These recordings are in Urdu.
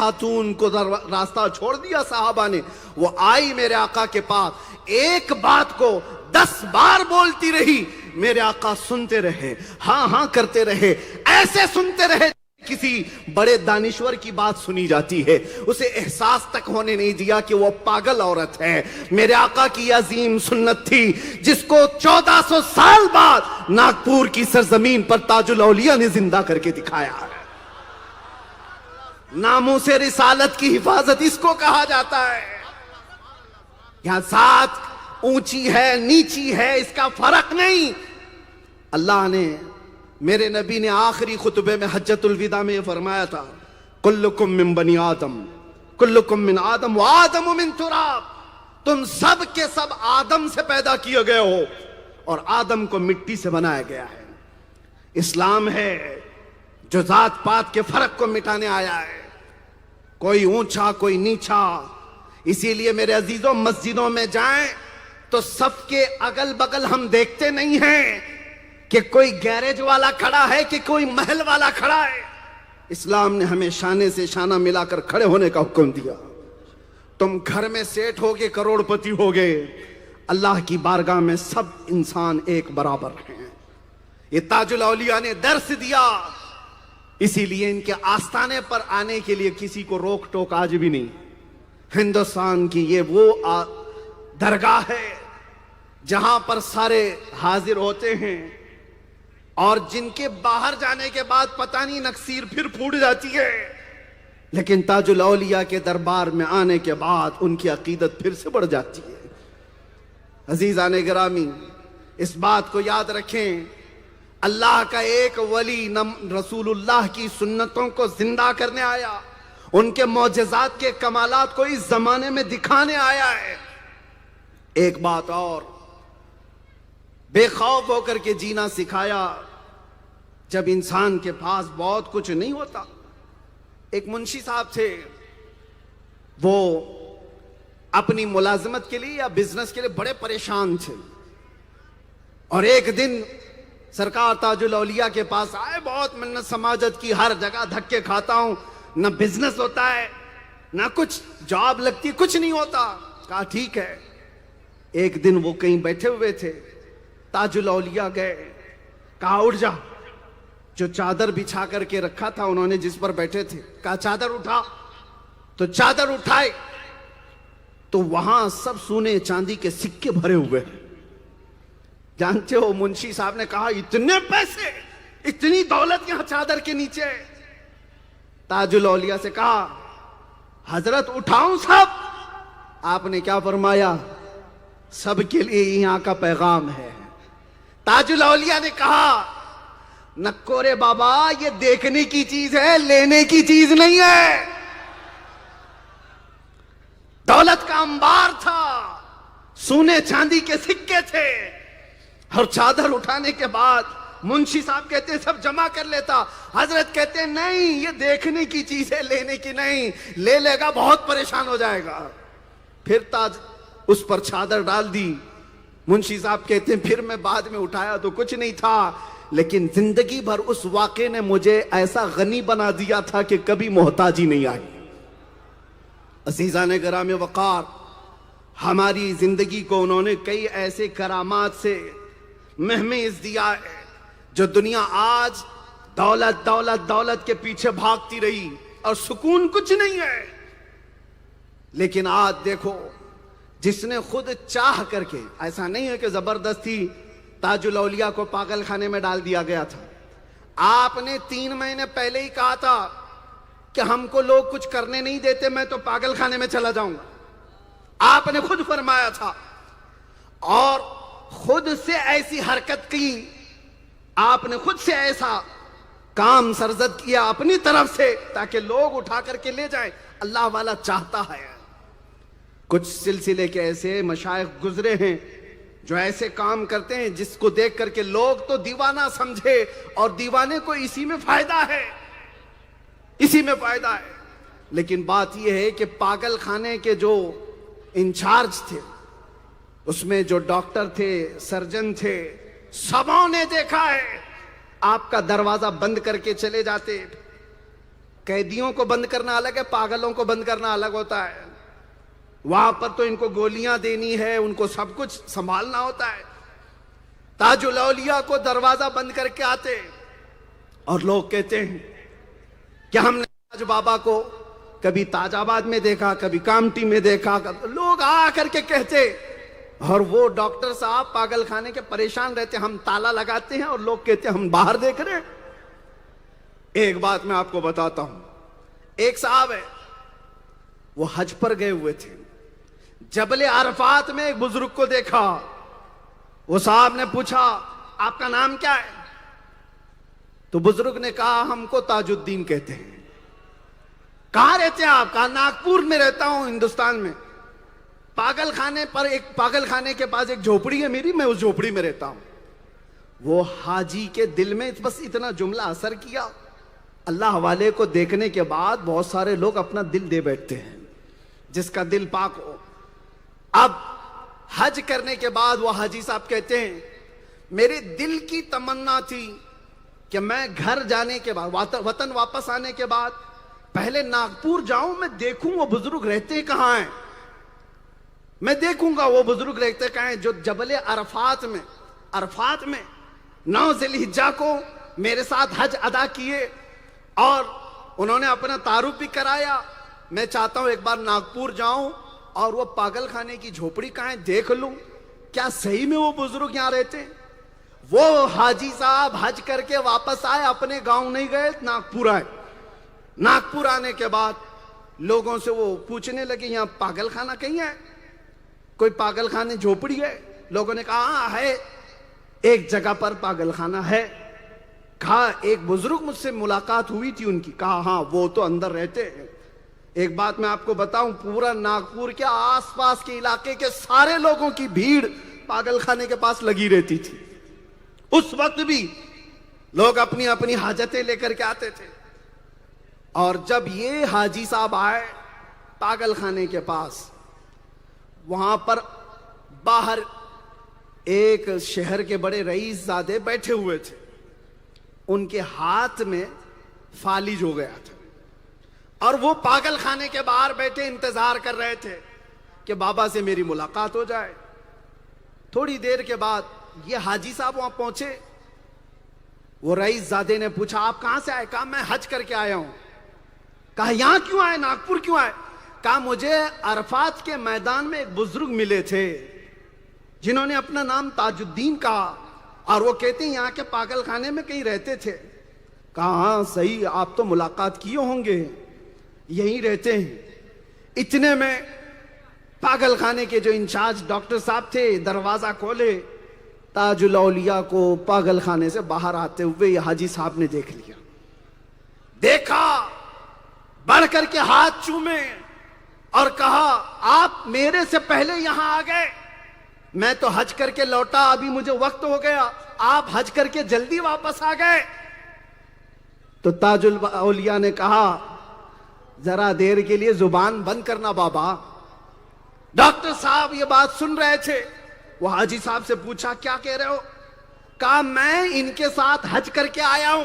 خاتون کو راستہ چھوڑ دیا صحابہ نے. وہ آئی میرے آقا کے پاس, ایک بات کو 10 بار بولتی رہی, میرے آقا سنتے رہے, ہاں ہاں کرتے رہے, ایسے سنتے رہے کسی بڑے دانشور کی بات سنی جاتی ہے. اسے احساس تک ہونے نہیں دیا کہ وہ پاگل عورت ہے. میرے آقا کی عظیم سنت تھی جس کو 1400 سال بعد ناگپور کی سرزمین پر تاج الاولیاء نے زندہ کر کے دکھایا. ناموس رسالت کی حفاظت اس کو کہا جاتا ہے. یہاں ذات اونچی ہے نیچی ہے اس کا فرق نہیں. اللہ نے, میرے نبی نے آخری خطبے میں حجۃ الوداع میں یہ فرمایا تھا, کلکم من بنی آدم, کلکم من آدم وآدم من تراب. تم سب کے سب آدم سے پیدا کیے گئے ہو اور آدم کو مٹی سے بنایا گیا ہے. اسلام ہے جو ذات پات کے فرق کو مٹانے آیا ہے, کوئی اونچا کوئی نیچا. اسی لیے میرے عزیزوں, مسجدوں میں جائیں تو صف کے اگل بغل ہم دیکھتے نہیں ہیں کہ کوئی گیرج والا کھڑا ہے کہ کوئی محل والا کھڑا ہے. اسلام نے ہمیں شانے سے شانہ ملا کر کھڑے ہونے کا حکم دیا. تم گھر میں سیٹھ ہوگے, کروڑ پتی ہوگے, اللہ کی بارگاہ میں سب انسان ایک برابر ہیں. یہ تاج الاولیاء نے درس دیا. اسی لیے ان کے آستانے پر آنے کے لیے کسی کو روک ٹوک آج بھی نہیں. ہندوستان کی یہ وہ درگاہ ہے جہاں پر سارے حاضر ہوتے ہیں اور جن کے باہر جانے کے بعد پتہ نہیں نکسیر پھر پھوٹ جاتی ہے, لیکن تاج الاولیاء کے دربار میں آنے کے بعد ان کی عقیدت پھر سے بڑھ جاتی ہے. عزیزان گرامی, اس بات کو یاد رکھیں, اللہ کا ایک ولی رسول اللہ کی سنتوں کو زندہ کرنے آیا, ان کے معجزات کے کمالات کو اس زمانے میں دکھانے آیا ہے. ایک بات اور, بے خوف ہو کر کے جینا سکھایا جب انسان کے پاس بہت کچھ نہیں ہوتا. ایک منشی صاحب تھے, وہ اپنی ملازمت کے لیے یا بزنس کے لیے بڑے پریشان تھے, اور ایک دن سرکار تاج الاولیاء کے پاس آئے. بہت منت سماجت کی, ہر جگہ دھکے کھاتا ہوں, نہ بزنس ہوتا ہے نہ کچھ جاب لگتی, کچھ نہیں ہوتا. کہا ٹھیک ہے. ایک دن وہ کہیں بیٹھے ہوئے تھے, تاج الاولیاء گئے, کہا اٹھ جا. جو چادر بچھا کر کے رکھا تھا انہوں نے جس پر بیٹھے تھے, کہا چادر اٹھا. تو چادر اٹھائے تو وہاں سب سونے چاندی کے سکے بھرے ہوئے ہیں. جانتے ہو, منشی صاحب نے کہا اتنے پیسے, اتنی دولت یہاں چادر کے نیچے. تاج الاولیاء سے کہا حضرت اٹھاؤں سب؟ آپ نے کیا فرمایا, سب کے لیے یہاں کا پیغام ہے. تاج الاولیاء نے کہا نکورے بابا, یہ دیکھنے کی چیز ہے, لینے کی چیز نہیں ہے. دولت کا انبار تھا, سونے چاندی کے سکے تھے, اور چادر اٹھانے کے بعد منشی صاحب کہتے ہیں سب جمع کر لیتا. حضرت کہتے ہیں نہیں, یہ دیکھنے کی چیز ہے, لینے کی نہیں. لے لے گا بہت پریشان ہو جائے گا. پھر تاج اس پر چادر ڈال دی. منشی صاحب کہتے ہیں پھر میں بعد میں اٹھایا تو کچھ نہیں تھا, لیکن زندگی بھر اس واقعے نے مجھے ایسا غنی بنا دیا تھا کہ کبھی محتاجی نہیں آئی. عزیزان گرامی وقار, ہماری زندگی کو انہوں نے کئی ایسے کرامات سے مہمیز دیا ہے. جو دنیا آج دولت دولت دولت کے پیچھے بھاگتی رہی اور سکون کچھ نہیں ہے, لیکن آج دیکھو جس نے خود چاہ کر کے, ایسا نہیں ہے کہ زبردستی تاج الاولیاء کو پاگل خانے میں ڈال دیا گیا تھا. آپ نے 3 مہینے پہلے ہی کہا تھا کہ ہم کو لوگ کچھ کرنے نہیں دیتے, میں تو پاگل خانے میں چلا جاؤں گا. آپ نے خود فرمایا تھا, اور خود سے ایسی حرکت کی, آپ نے خود سے ایسا کام سرزد کیا اپنی طرف سے تاکہ لوگ اٹھا کر کے لے جائیں. اللہ والا چاہتا ہے. کچھ سلسلے کے ایسے مشائخ گزرے ہیں جو ایسے کام کرتے ہیں جس کو دیکھ کر کے لوگ تو دیوانہ سمجھے, اور دیوانے کو اسی میں فائدہ ہے, اسی میں فائدہ ہے. لیکن بات یہ ہے کہ پاگل خانے کے جو انچارج تھے, اس میں جو ڈاکٹر تھے, سرجن تھے, سبوں نے دیکھا ہے آپ کا دروازہ بند کر کے چلے جاتے. قیدیوں کو بند کرنا الگ ہے، پاگلوں کو بند کرنا الگ ہوتا ہے. وہاں پر تو ان کو گولیاں دینی ہے، ان کو سب کچھ سنبھالنا ہوتا ہے. تاج الاولیاء کو دروازہ بند کر کے آتے اور لوگ کہتے ہیں کہ ہم نے تاج بابا کو کبھی تاج آباد میں دیکھا، کبھی کامٹی میں دیکھا. لوگ آ کر کے کہتے، اور وہ ڈاکٹر صاحب پاگل خانے کے پریشان رہتے، ہم تالا لگاتے ہیں اور لوگ کہتے ہم باہر دیکھ رہے ہیں. ایک بات میں آپ کو بتاتا ہوں، ایک صاحب ہے، وہ حج پر گئے ہوئے تھے. جبل عرفات میں ایک بزرگ کو دیکھا. وہ صاحب نے پوچھا آپ کا نام کیا ہے؟ تو بزرگ نے کہا ہم کو تاج الدین کہتے ہیں. کہاں رہتے ہیں آپ؟ کہا ناگپور میں رہتا ہوں، ہندوستان میں. پاگل خانے پر، ایک پاگل خانے کے پاس ایک جھوپڑی ہے میری، میں اس جھوپڑی میں رہتا ہوں. وہ حاجی کے دل میں بس اتنا جملہ اثر کیا. اللہ والے کو دیکھنے کے بعد بہت سارے لوگ اپنا دل دے بیٹھتے ہیں، جس کا دل پاک ہو. اب حج کرنے کے بعد وہ حاجی صاحب کہتے ہیں میرے دل کی تمنا تھی کہ میں گھر جانے کے بعد، وطن واپس آنے کے بعد پہلے ناگپور جاؤں، میں دیکھوں وہ بزرگ رہتے کہاں ہیں، میں دیکھوں گا وہ بزرگ رہتے کہاں ہیں جو جبل عرفات میں 9 ذی الحجہ کو میرے ساتھ حج ادا کیے اور انہوں نے اپنا تعارف بھی کرایا. میں چاہتا ہوں ایک بار ناگپور جاؤں اور وہ پاگل خانے کی جھوپڑی کہاں ہے دیکھ لوں، کیا صحیح میں وہ بزرگ یہاں رہتے ہیں. وہ حاجی صاحب حج کر کے واپس آئے، اپنے گاؤں نہیں گئے، ناگپور آئے. ناگپور آنے کے بعد لوگوں سے وہ پوچھنے لگے یہاں پاگل خانہ کہیں ہے، کوئی پاگل خانے جھوپڑی ہے؟ لوگوں نے کہا ہاں ہے، ایک جگہ پر پاگل خانہ ہے. کہا ایک بزرگ مجھ سے ملاقات ہوئی تھی ان کی. کہا ہاں وہ تو اندر رہتے ہیں. ایک بات میں آپ کو بتاؤں، پورا ناگپور کے آس پاس کے علاقے کے سارے لوگوں کی بھیڑ پاگل خانے کے پاس لگی رہتی تھی. اس وقت بھی لوگ اپنی اپنی حاجتیں لے کر کے آتے تھے. اور جب یہ حاجی صاحب آئے پاگل خانے کے پاس، وہاں پر باہر ایک شہر کے بڑے رئیس زادے بیٹھے ہوئے تھے. ان کے ہاتھ میں فالج ہو گیا تھا اور وہ پاگل خانے کے باہر بیٹھے انتظار کر رہے تھے کہ بابا سے میری ملاقات ہو جائے. تھوڑی دیر کے بعد یہ حاجی صاحب وہاں پہنچے. وہ رئیس زادے نے پوچھا آپ کہاں سے آئے؟ کہا میں حج کر کے آیا ہوں. کہا یہاں کیوں آئے، ناگپور کیوں آئے؟ کہا مجھے عرفات کے میدان میں ایک بزرگ ملے تھے جنہوں نے اپنا نام تاج الدین کہا اور وہ کہتے ہیں یہاں کے پاگل خانے میں کہیں رہتے تھے. کہا ہاں صحیح، آپ تو ملاقات کیے ہوں گے، یہیں رہتے ہیں. اتنے میں پاگل خانے کے جو انچارج ڈاکٹر صاحب تھے دروازہ کھولے. تاج الاولیاء کو پاگل خانے سے باہر آتے ہوئے یہ حاجی صاحب نے دیکھ لیا. دیکھا، بڑھ کر کے ہاتھ چومے اور کہا آپ میرے سے پہلے یہاں آ گئے، میں تو حج کر کے لوٹا، ابھی مجھے وقت ہو گیا، آپ حج کر کے جلدی واپس آ گئے. تو تاج الاولیاء نے کہا ذرا دیر کے لیے زبان بند کرنا بابا. ڈاکٹر صاحب یہ بات سن رہے تھے. وہ حاجی صاحب سے پوچھا کیا کہہ رہے ہو؟ کہا میں ان کے ساتھ حج کر کے آیا ہوں.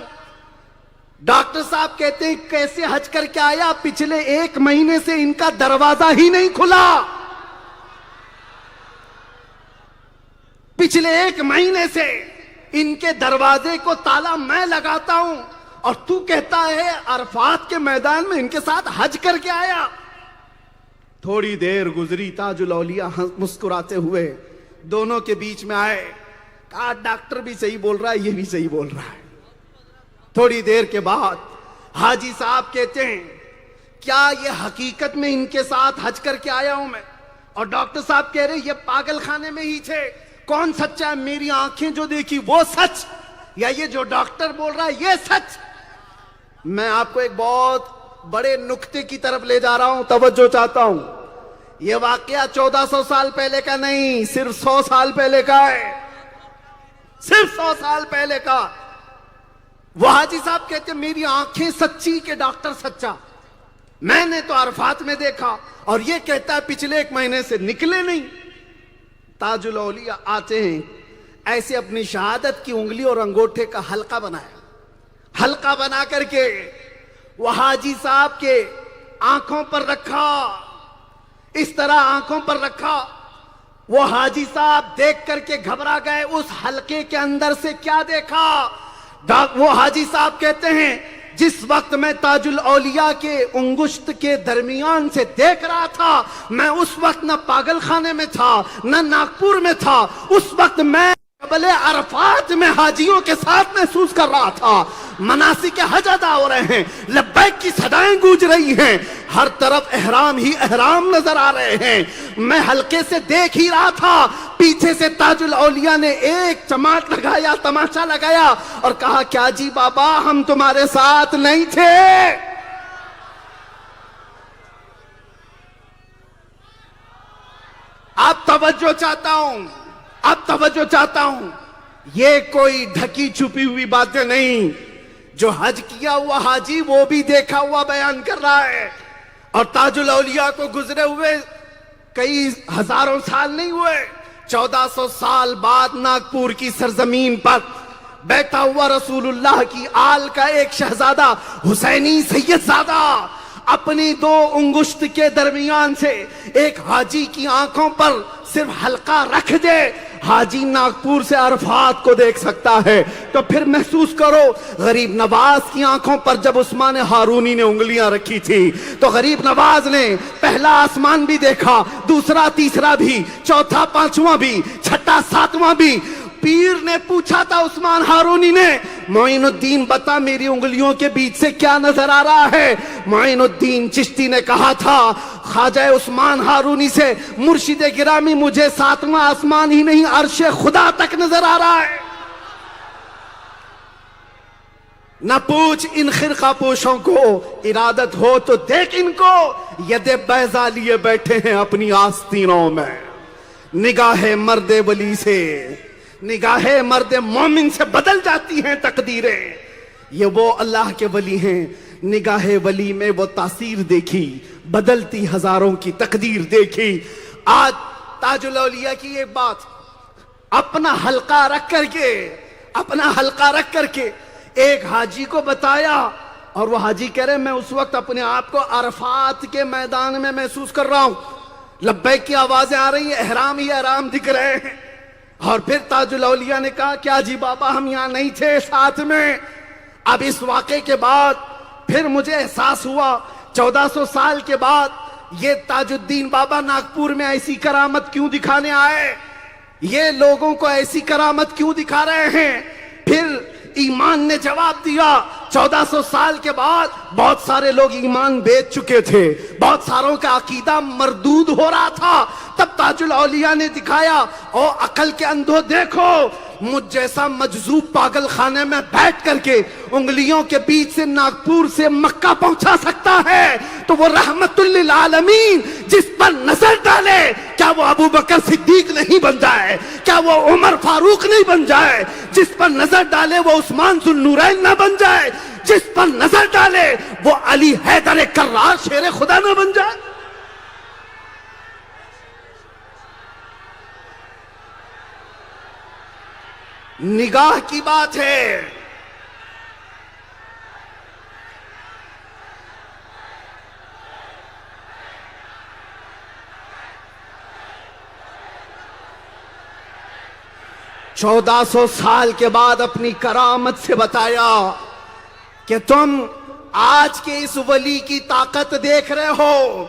ڈاکٹر صاحب کہتے ہیں کیسے حج کر کے آیا؟ پچھلے 1 مہینے سے ان کا دروازہ ہی نہیں کھلا. پچھلے 1 مہینے سے ان کے دروازے کو تالا میں لگاتا ہوں اور تو کہتا ہے عرفات کے میدان میں ان کے ساتھ حج کر کے آیا. تھوڑی دیر گزری، تاج الاولیاء مسکراتے ہوئے دونوں کے بیچ میں آئے. کہا ڈاکٹر بھی صحیح بول رہا ہے، یہ بھی صحیح بول رہا ہے. تھوڑی دیر کے بعد حاجی صاحب کہتے ہیں کیا یہ حقیقت میں ان کے ساتھ حج کر کے آیا ہوں میں؟ اور ڈاکٹر صاحب کہہ رہے یہ پاگل خانے میں ہی تھے، کون سچا ہے؟ میری آنکھیں جو دیکھی وہ سچ یا یہ جو ڈاکٹر بول رہا ہے یہ سچ؟ میں آپ کو ایک بہت بڑے نکتے کی طرف لے جا رہا ہوں، توجہ چاہتا ہوں. یہ واقعہ 1400 سال پہلے کا نہیں، صرف 100 سال پہلے کا ہے، صرف 100 سال پہلے کا. وہ حاجی صاحب کہتے ہیں میری آنکھیں سچی کہ ڈاکٹر سچا، میں نے تو عرفات میں دیکھا، اور یہ کہتا ہے پچھلے 1 مہینے سے نکلے نہیں. تاج الاولیاء آتے ہیں، ایسے اپنی شہادت کی انگلی اور انگوٹھے کا حلقہ بنایا. حلقہ بنا کر کے وہ حاجی صاحب کے آنکھوں پر رکھا، اس طرح آنکھوں پر رکھا. وہ حاجی صاحب دیکھ کر کے گھبرا گئے. اس حلقے کے اندر سے کیا دیکھا؟ وہ حاجی صاحب کہتے ہیں جس وقت میں تاج الاولیاء کے انگشت کے درمیان سے دیکھ رہا تھا، میں اس وقت نہ پاگل خانے میں تھا نہ ناگپور میں تھا. اس وقت میں جبل عرفات میں حاجیوں کے ساتھ محسوس کر رہا تھا. مناسک حج ادا ہو رہے ہیں، لبیک کی صدائیں گونج رہی ہیں، ہر طرف احرام ہی احرام نظر آ رہے ہیں. میں حلقے سے دیکھ ہی رہا تھا، پیچھے سے تاج الاولیاء نے ایک چماٹ لگایا، تماشا لگایا اور کہا کیا جی بابا ہم تمہارے ساتھ نہیں تھے؟ اب توجہ چاہتا ہوں، یہ کوئی ڈھکی چھپی ہوئی باتیں نہیں. جو حج کیا ہوا حاجی وہ بھی دیکھا ہوا بیان کر رہا ہے. اور تاج الاولیاء کو گزرے ہوئے کئی ہزاروں سال نہیں ہوئے، 1400 سال بعد ناگپور کی سرزمین پر بیٹھا ہوا رسول اللہ کی آل کا ایک شہزادہ حسینی سید زادہ اپنی 2 انگشت کے درمیان سے ایک حاجی کی آنکھوں پر صرف حلقہ رکھ دے، حاجی ناگپور سے عرفات کو دیکھ سکتا ہے. تو پھر محسوس کرو غریب نواز کی آنکھوں پر جب عثمان ہارونی نے انگلیاں رکھی تھی تو غریب نواز نے پہلا آسمان بھی دیکھا، دوسرا تیسرا بھی، چوتھا پانچواں بھی، چھٹا ساتواں بھی. پیر نے پوچھا تھا عثمان ہارونی نے، معین الدین بتا میری انگلیوں کے بیچ سے کیا نظر آ رہا ہے؟ معین الدین چشتی نے کہا تھا خواجہ عثمان ہارونی سے، مرشد گرامی مجھے 7واں آسمان ہی نہیں عرش خدا تک نظر آ رہا ہے. نہ پوچھ ان خرقہ پوشوں کو، ارادت ہو تو دیکھ ان کو، ید بیضا لیے بیٹھے ہیں اپنی آستینوں میں. نگاہ مرد ولی سے، نگاہ مرد مومن سے بدل جاتی ہیں تقدیریں. یہ وہ اللہ کے ولی ہیں، نگاہ ولی میں وہ تاثیر دیکھی، بدلتی ہزاروں کی تقدیر دیکھی. آج تاج الاولیاء کی ایک بات، اپنا حلقہ رکھ کر کے ایک حاجی کو بتایا اور وہ حاجی کہہ رہے میں اس وقت اپنے آپ کو عرفات کے میدان میں محسوس کر رہا ہوں، لبیک کی آوازیں آ رہی ہیں، احرام ہی احرام دکھ رہے ہیں. اور پھر تاج الاولیاء نے کہا کیا جی بابا ہم یہاں نہیں تھے ساتھ میں؟ اب اس واقعے کے بعد پھر مجھے احساس ہوا 1400 سال کے بعد یہ تاج الدین بابا ناگپور میں ایسی کرامت کیوں دکھانے آئے، یہ لوگوں کو ایسی کرامت کیوں دکھا رہے ہیں. پھر ایمان نے جواب دیا. 1400 سال کے بعد بہت سارے لوگ ایمان بیچ چکے تھے، بہت ساروں کا عقیدہ مردود ہو رہا تھا. تب تاج الاولیاء نے دکھایا او عقل کے اندھو دیکھو، مجھ جیسا مجذوب پاگل خانے میں بیٹھ کر کے انگلیوں کے بیچ سے ناگپور سے مکہ پہنچا سکتا ہے تو وہ رحمت للعالمین جس پر نظر ڈالے کیا وہ ابو بکر صدیق نہیں بن جائے؟ کیا وہ عمر فاروق نہیں بن جائے؟ جس پر نظر ڈالے وہ عثمان ذو النورین نہ بن جائے؟ جس پر نظر ڈالے وہ علی حیدر کرار شیر خدا نہ بن جائے؟ نگاہ کی بات ہے. چودہ سو سال کے بعد اپنی کرامت سے بتایا کہ تم آج کے اس ولی کی طاقت دیکھ رہے ہو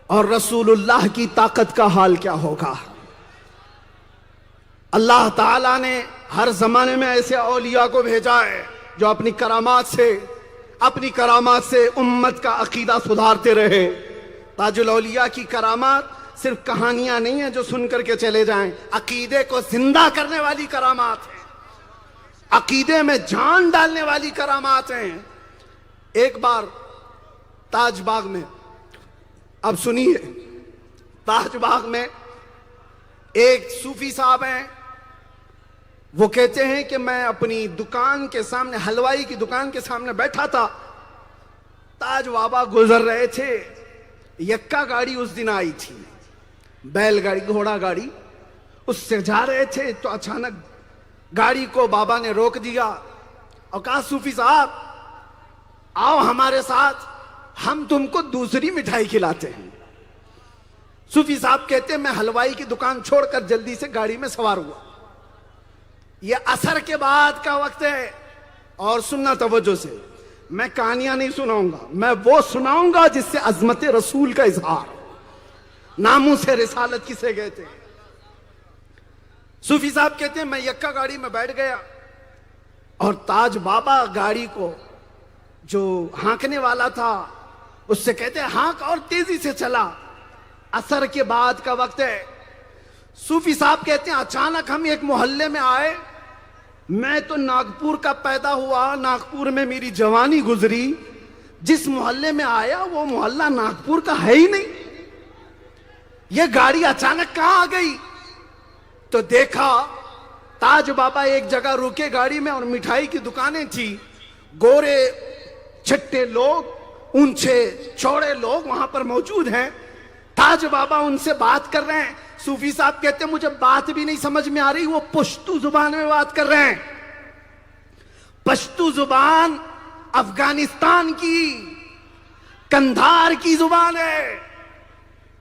اور رسول اللہ کی طاقت کا حال کیا ہوگا. اللہ تعالیٰ نے ہر زمانے میں ایسے اولیاء کو بھیجا ہے جو اپنی کرامات سے امت کا عقیدہ سدھارتے رہے. تاج الاولیاء کی کرامات صرف کہانیاں نہیں ہیں جو سن کر کے چلے جائیں، عقیدے کو زندہ کرنے والی کرامات ہیں، عقیدے میں جان ڈالنے والی کرامات ہیں. ایک بار تاج باغ میں، اب سنیے، تاج باغ میں ایک صوفی صاحب ہیں، وہ کہتے ہیں کہ میں اپنی دکان کے سامنے، حلوائی کی دکان کے سامنے بیٹھا تھا، تاج بابا گزر رہے تھے. یکا گاڑی اس دن آئی تھی، بیل گاڑی، گھوڑا گاڑی، اس سے جا رہے تھے تو اچانک گاڑی کو بابا نے روک دیا اور کہا صوفی صاحب آؤ ہمارے ساتھ، ہم تم کو دوسری مٹھائی کھلاتے ہیں۔ صوفی صاحب کہتے ہیں میں حلوائی کی دکان چھوڑ کر جلدی سے گاڑی میں سوار ہوا۔ یہ عصر کے بعد کا وقت ہے، اور سننا توجہ سے، میں کہانیاں نہیں سناؤں گا، میں وہ سناؤں گا جس سے عظمت رسول کا اظہار، ناموس رسالت کسے کہتے ہیں۔ صوفی صاحب کہتے ہیں میں یکا گاڑی میں بیٹھ گیا، اور تاج بابا گاڑی کو جو ہانکنے والا تھا اس سے کہتے ہیں ہانک اور تیزی سے چلا۔ عصر کے بعد کا وقت ہے۔ صوفی صاحب کہتے ہیں اچانک ہم ایک محلے میں آئے، میں تو ناگپور کا پیدا ہوا، ناگپور میں میری جوانی گزری، جس محلے میں آیا وہ محلہ ناگپور کا ہے ہی نہیں، یہ گاڑی اچانک کہاں آ گئی؟ تو دیکھا تاج بابا ایک جگہ رکے گاڑی میں، اور مٹھائی کی دکانیں تھی، گورے چھٹے لوگ، اونچے چوڑے لوگ وہاں پر موجود ہیں۔ تاج بابا ان سے بات کر رہے ہیں۔ صوفی صاحب کہتے ہیں مجھے بات بھی نہیں سمجھ میں آ رہی، وہ پشتو زبان میں بات کر رہے ہیں۔ پشتو زبان افغانستان کی کندھار کی زبان ہے۔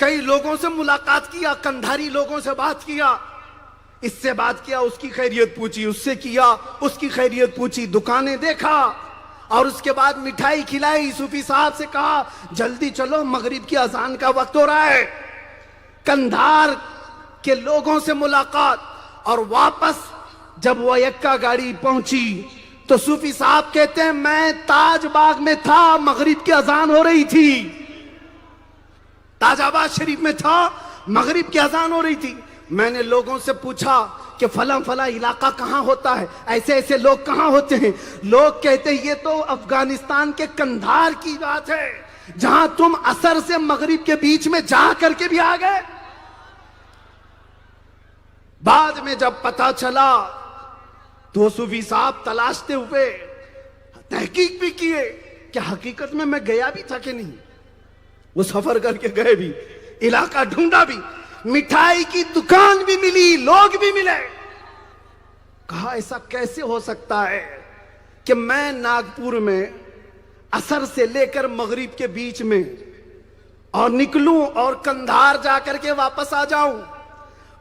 کئی لوگوں سے ملاقات کیا، کندھاری لوگوں سے بات کیا، اس سے بات کیا، اس کی خیریت پوچھی، اس سے کیا، اس کی خیریت پوچھی، دکانیں دیکھا، اور اس کے بعد مٹھائی کھلائی۔ صوفی صاحب سے کہا جلدی چلو، مغرب کی اذان کا وقت ہو رہا ہے۔ کندھار کے لوگوں سے ملاقات، اور واپس جب وہ یکا گاڑی پہنچی تو صوفی صاحب کہتے ہیں میں تاج باغ میں تھا، مغرب کی اذان ہو رہی تھی، تاج آباد شریف میں تھا، مغرب کی اذان ہو رہی تھی۔ میں نے لوگوں سے پوچھا کہ فلاں فلاں علاقہ کہاں ہوتا ہے، ایسے ایسے لوگ کہاں ہوتے ہیں؟ لوگ کہتے ہیں یہ تو افغانستان کے کندھار کی بات ہے، جہاں تم عصر سے مغرب کے بیچ میں جا کر کے بھی آ گئے۔ بعد میں جب پتہ چلا تو صوفی صاحب تلاشتے ہوئے تحقیق بھی کیے کہ حقیقت میں گیا بھی تھا کہ نہیں، وہ سفر کر کے گئے بھی، علاقہ ڈھونڈا بھی، مٹھائی کی دکان بھی ملی، لوگ بھی ملے۔ کہا ایسا کیسے ہو سکتا ہے کہ میں ناگپور میں عصر سے لے کر مغرب کے بیچ میں اور نکلوں اور کندھار جا کر کے واپس آ جاؤں۔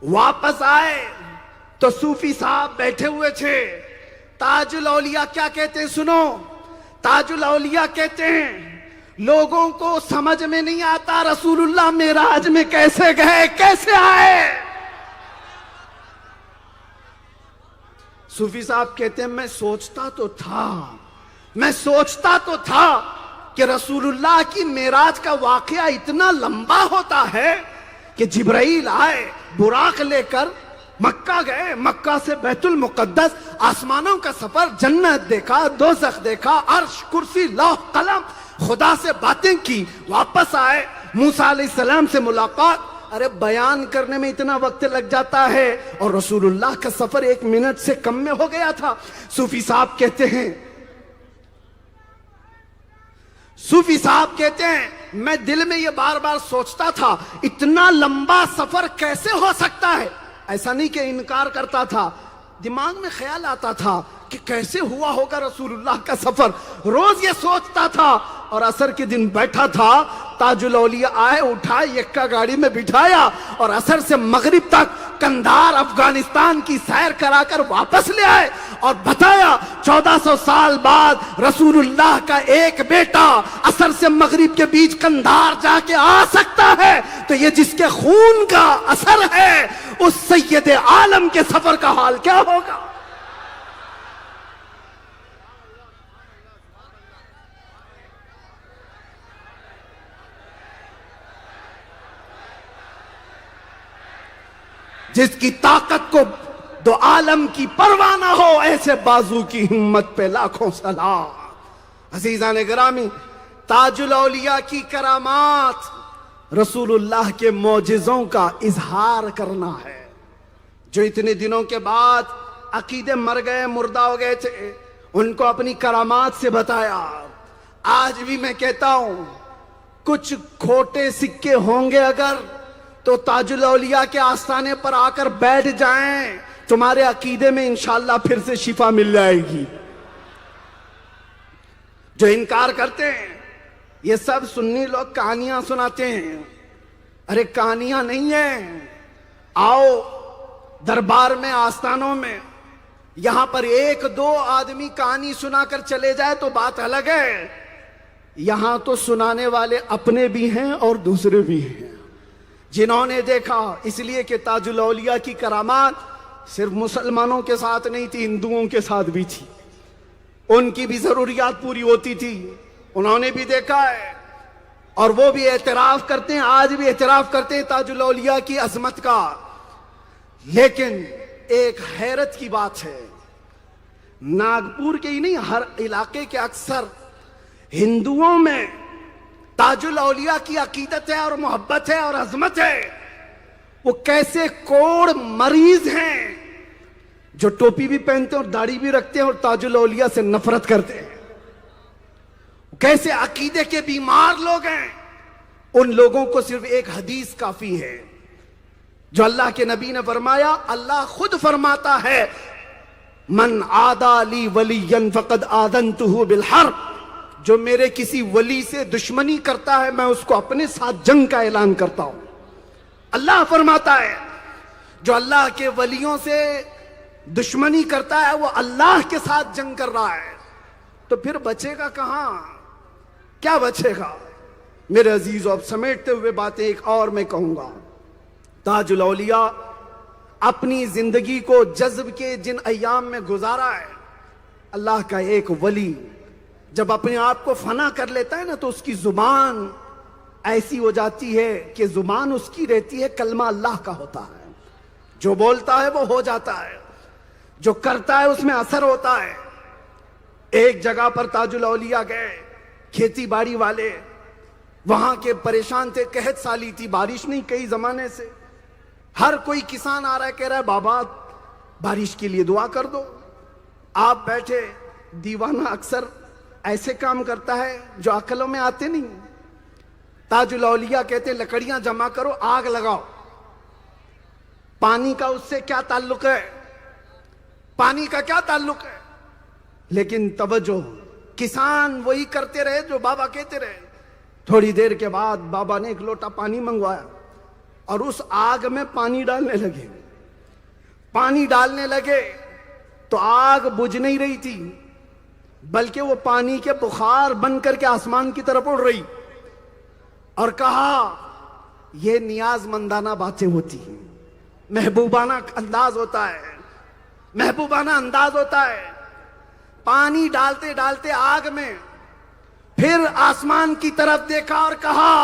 واپس آئے تو صوفی صاحب بیٹھے ہوئے تھے۔ تاج الاولیاء کیا کہتے ہیں سنو، تاج الاولیاء کہتے ہیں لوگوں کو سمجھ میں نہیں آتا رسول اللہ معراج میں کیسے گئے، کیسے آئے۔ صوفی صاحب کہتے ہیں میں سوچتا تو تھا کہ رسول اللہ کی معراج کا واقعہ اتنا لمبا ہوتا ہے کہ جبرائیل آئے براق لے کر، مکہ گئے، مکہ سے بیت المقدس، آسمانوں کا سفر، جنت دیکھا، دوزخ دیکھا، عرش، کرسی، لوح قلم، خدا سے باتیں کی، واپس آئے، موسیٰ علیہ السلام سے ملاقات۔ ارے بیان کرنے میں اتنا وقت لگ جاتا ہے، اور رسول اللہ کا سفر 1 منٹ سے کم میں ہو گیا تھا۔ صوفی صاحب کہتے ہیں میں دل میں یہ بار بار سوچتا تھا اتنا لمبا سفر کیسے ہو سکتا ہے۔ ایسا نہیں کہ انکار کرتا تھا، دماغ میں خیال آتا تھا کہ کیسے ہوا ہوگا رسول اللہ کا سفر، روز یہ سوچتا تھا۔ اور عصر کے دن بیٹھا تھا، تاج الاولیاء آئے، اٹھائے، یکا گاڑی میں بٹھایا، اور عصر سے مغرب تک کندھار افغانستان کی سیر کرا کر واپس لے آئے، اور بتایا 1400 سال بعد رسول اللہ کا ایک بیٹا عصر سے مغرب کے بیچ کندھار جا کے آ سکتا ہے تو یہ جس کے خون کا اثر ہے اس سید عالم کے سفر کا حال کیا ہوگا۔ جس کی طاقت کو دو عالم کی پرواہ نہ ہو، ایسے بازو کی ہمت پہ لاکھوں سلام۔ عزیزان گرامی، تاج الاولیاء کی کرامات رسول اللہ کے معجزوں کا اظہار کرنا ہے، جو اتنے دنوں کے بعد عقیدے مر گئے، مردہ ہو گئے تھے، ان کو اپنی کرامات سے بتایا۔ آج بھی میں کہتا ہوں کچھ کھوٹے سکے ہوں گے اگر، تو تاج الاولیاء کے آستانے پر آ کر بیٹھ جائیں، تمہارے عقیدے میں انشاءاللہ پھر سے شفا مل جائے گی۔ جو انکار کرتے ہیں یہ سب سنی لوگ کہانیاں سناتے ہیں. ارے کہانیاں نہیں ہیں. آؤ دربار میں، آستانوں میں، یہاں پر ایک دو آدمی کہانی سنا کر چلے جائے تو بات الگ ہے. یہاں تو سنانے والے اپنے بھی ہیں اور دوسرے بھی ہیں، جنہوں نے دیکھا. اس لیے کہ تاج الاولیاء کی کرامات صرف مسلمانوں کے ساتھ نہیں تھی، ہندوؤں کے ساتھ بھی تھی. ان کی بھی ضروریات پوری ہوتی تھی، انہوں نے بھی دیکھا ہے. اور وہ بھی اعتراف کرتے ہیں، آج بھی اعتراف کرتے ہیں تاج الاولیاء کی عظمت کا. لیکن ایک حیرت کی بات ہے، ناگپور کے ہی نہیں، ہر علاقے کے اکثر ہندوؤں میں تاج الاولیاء کی عقیدت ہے اور محبت ہے اور عظمت ہے. وہ کیسے کوڑ مریض ہیں جو ٹوپی بھی پہنتے ہیں اور داڑھی بھی رکھتے ہیں اور تاج الاولیاء سے نفرت کرتے ہیں. کیسے عقیدے کے بیمار لوگ ہیں. ان لوگوں کو صرف ایک حدیث کافی ہے جو اللہ کے نبی نے فرمایا. اللہ خود فرماتا ہے من عادی لی ولی فقد آذنتہ بالحرب. جو میرے کسی ولی سے دشمنی کرتا ہے میں اس کو اپنے ساتھ جنگ کا اعلان کرتا ہوں. اللہ فرماتا ہے جو اللہ کے ولیوں سے دشمنی کرتا ہے وہ اللہ کے ساتھ جنگ کر رہا ہے. تو پھر بچے گا کہاں؟ کیا بچے گا؟ میرے عزیزو، اب سمیٹتے ہوئے باتیں ایک اور میں کہوں گا. تاج الاولیاء اپنی زندگی کو جذب کے جن ایام میں گزارا ہے، اللہ کا ایک ولی جب اپنے آپ کو فنا کر لیتا ہے نا تو اس کی زبان ایسی ہو جاتی ہے کہ زبان اس کی رہتی ہے کلمہ اللہ کا ہوتا ہے. جو بولتا ہے وہ ہو جاتا ہے، جو کرتا ہے اس میں اثر ہوتا ہے. ایک جگہ پر تاج الاولیاء گئے، کھیتی باڑی والے وہاں کے پریشان تھے، قحط سالی تھی، بارش نہیں کئی زمانے سے. ہر کوئی کسان آ رہا ہے، کہہ رہا ہے بابا بارش کے لیے دعا کر دو. آپ بیٹھے. دیوانہ اکثر ایسے کام کرتا ہے جو عقلوں میں آتے نہیں. تاج الاولیاء کہتے لکڑیاں جمع کرو، آگ لگاؤ. پانی کا اس سے کیا تعلق ہے؟ پانی کا کیا تعلق ہے؟ لیکن توجہ، کسان وہی کرتے رہے جو بابا کہتے رہے. تھوڑی دیر کے بعد بابا نے ایک لوٹا پانی منگوایا اور اس آگ میں پانی ڈالنے لگے. پانی ڈالنے لگے تو آگ بجھ نہیں رہی تھی بلکہ وہ پانی کے بخار بن کر کے آسمان کی طرف اڑ رہی. اور کہا یہ نیاز مندانہ باتیں ہوتی ہیں، محبوبانہ انداز ہوتا ہے، محبوبانہ انداز ہوتا ہے. پانی ڈالتے ڈالتے آگ میں پھر آسمان کی طرف دیکھا اور کہا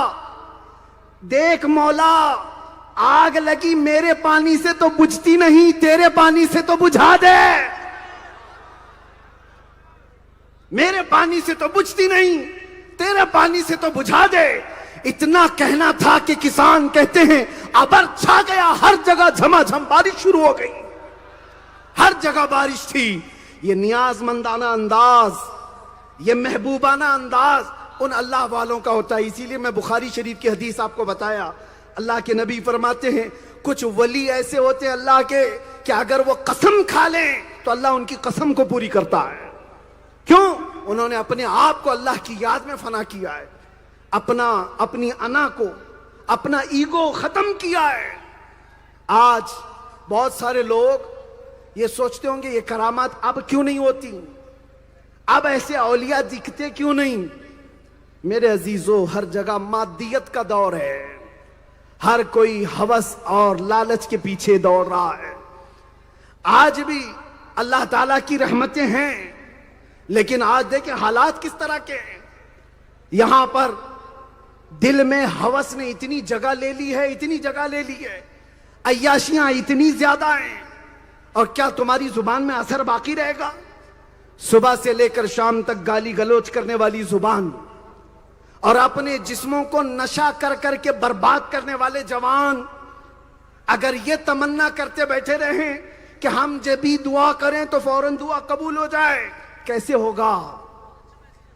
دیکھ مولا، آگ لگی میرے پانی سے تو بجھتی نہیں، تیرے پانی سے تو بجھا دے. میرے پانی سے تو بجھتی نہیں، تیرے پانی سے تو بجھا دے. اتنا کہنا تھا کہ کسان کہتے ہیں ابر چھا گیا، ہر جگہ جھما جھم بارش شروع ہو گئی، ہر جگہ بارش تھی. یہ نیاز مندانہ انداز، یہ محبوبانہ انداز ان اللہ والوں کا ہوتا ہے. اسی لیے میں بخاری شریف کی حدیث آپ کو بتایا. اللہ کے نبی فرماتے ہیں کچھ ولی ایسے ہوتے ہیں اللہ کے کہ اگر وہ قسم کھا لیں تو اللہ ان کی قسم کو پوری کرتا ہے. کیوں؟ انہوں نے اپنے آپ کو اللہ کی یاد میں فنا کیا ہے، اپنی انا کو، اپنا ایگو ختم کیا ہے. آج بہت سارے لوگ یہ سوچتے ہوں گے یہ کرامات اب کیوں نہیں ہوتی، اب ایسے اولیاء دکھتے کیوں نہیں. میرے عزیزو، ہر جگہ مادیت کا دور ہے، ہر کوئی ہوس اور لالچ کے پیچھے دوڑ رہا ہے. آج بھی اللہ تعالیٰ کی رحمتیں ہیں لیکن آج دیکھیں حالات کس طرح کے ہیں. یہاں پر دل میں ہوس نے اتنی جگہ لے لی ہے، اتنی جگہ لے لی ہے، عیاشیاں اتنی زیادہ ہیں. اور کیا تمہاری زبان میں اثر باقی رہے گا؟ صبح سے لے کر شام تک گالی گلوچ کرنے والی زبان اور اپنے جسموں کو نشہ کر کر کے برباد کرنے والے جوان اگر یہ تمنا کرتے بیٹھے رہیں کہ ہم جب بھی دعا کریں تو فوراً دعا قبول ہو جائے، کیسے ہوگا؟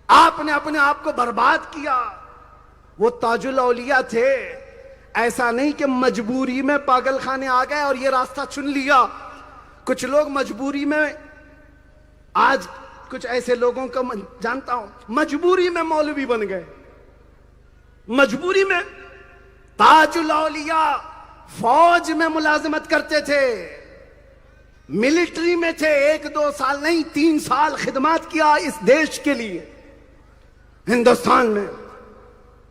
آپ نے اپنے آپ کو برباد کیا. وہ تاج الاولیاء تھے، ایسا نہیں کہ مجبوری میں پاگل خانے آ گئے اور یہ راستہ چن لیا. کچھ لوگ مجبوری میں آج کچھ ایسے لوگوں کو جانتا ہوں مجبوری میں مولوی بن گئے، مجبوری میں۔ تاج الاولیاء فوج میں ملازمت کرتے تھے، ملٹری میں تھے، 1-2 سال نہیں 3 سال خدمات کیا اس دیش کے لیے ہندوستان میں۔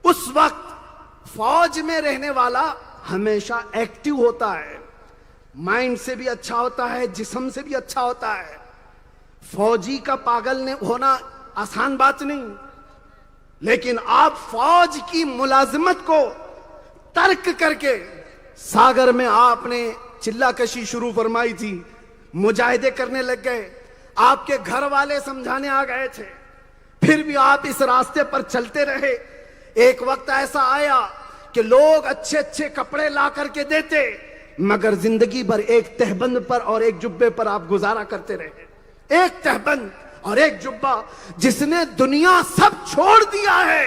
اس وقت فوج میں رہنے والا ہمیشہ ایکٹیو ہوتا ہے، مائنڈ سے بھی اچھا ہوتا ہے، جسم سے بھی اچھا ہوتا ہے۔ فوجی کا پاگل ہونا آسان بات نہیں، لیکن آپ فوج کی ملازمت کو ترک کر کے ساگر میں آپ نے چلہ کشی شروع فرمائی تھی، مجاہدے کرنے لگ گئے، آپ کے گھر والے سمجھانے آ گئے تھے، پھر بھی آپ اس راستے پر چلتے رہے۔ ایک وقت ایسا آیا کہ لوگ اچھے اچھے کپڑے لا کر کے دیتے، مگر زندگی بھر ایک تہبند پر اور ایک جبے پر آپ گزارا کرتے رہے۔ ایک تہبند اور ایک جبہ، جس نے دنیا سب چھوڑ دیا ہے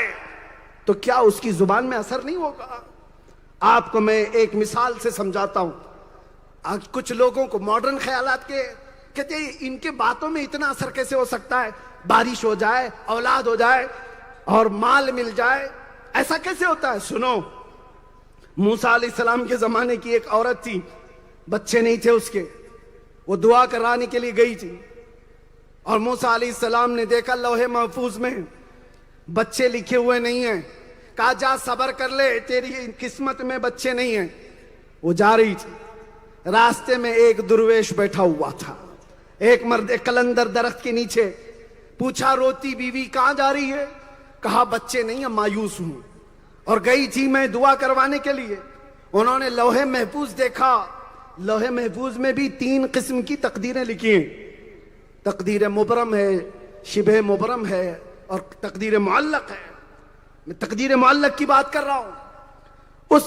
تو کیا اس کی زبان میں اثر نہیں ہوگا؟ آپ کو میں ایک مثال سے سمجھاتا ہوں۔ آج کچھ لوگوں کو ماڈرن خیالات کے کہتے ہیں ان کے باتوں میں اتنا اثر کیسے ہو سکتا ہے، بارش ہو جائے، اولاد ہو جائے اور مال مل جائے، ایسا کیسے ہوتا ہے؟ سنو، موسیٰ علیہ السلام کے زمانے کی ایک عورت تھی، بچے نہیں تھے اس کے، وہ دعا کرانے کے لیے گئی تھی، اور موسیٰ علیہ السلام نے دیکھا لوح محفوظ میں بچے لکھے ہوئے نہیں ہیں، کہا جا صبر کر لے، تیری قسمت میں بچے نہیں ہیں۔ وہ جا رہی تھی، راستے میں ایک درویش بیٹھا ہوا تھا، ایک مرد قلندر درخت کے نیچے۔ پوچھا روتی بیوی کہاں جا رہی ہے؟ کہا بچے نہیں ہیں، مایوس ہوں، اور گئی تھی میں دعا کروانے کے لیے۔ انہوں نے لوح محفوظ دیکھا، لوح محفوظ میں بھی 3 قسم کی تقدیریں لکھی ہیں، تقدیر مبرم ہے، شبہ مبرم ہے، اور تقدیر معلق ہے۔ میں تقدیر معلق کی بات کر رہا ہوں۔ اس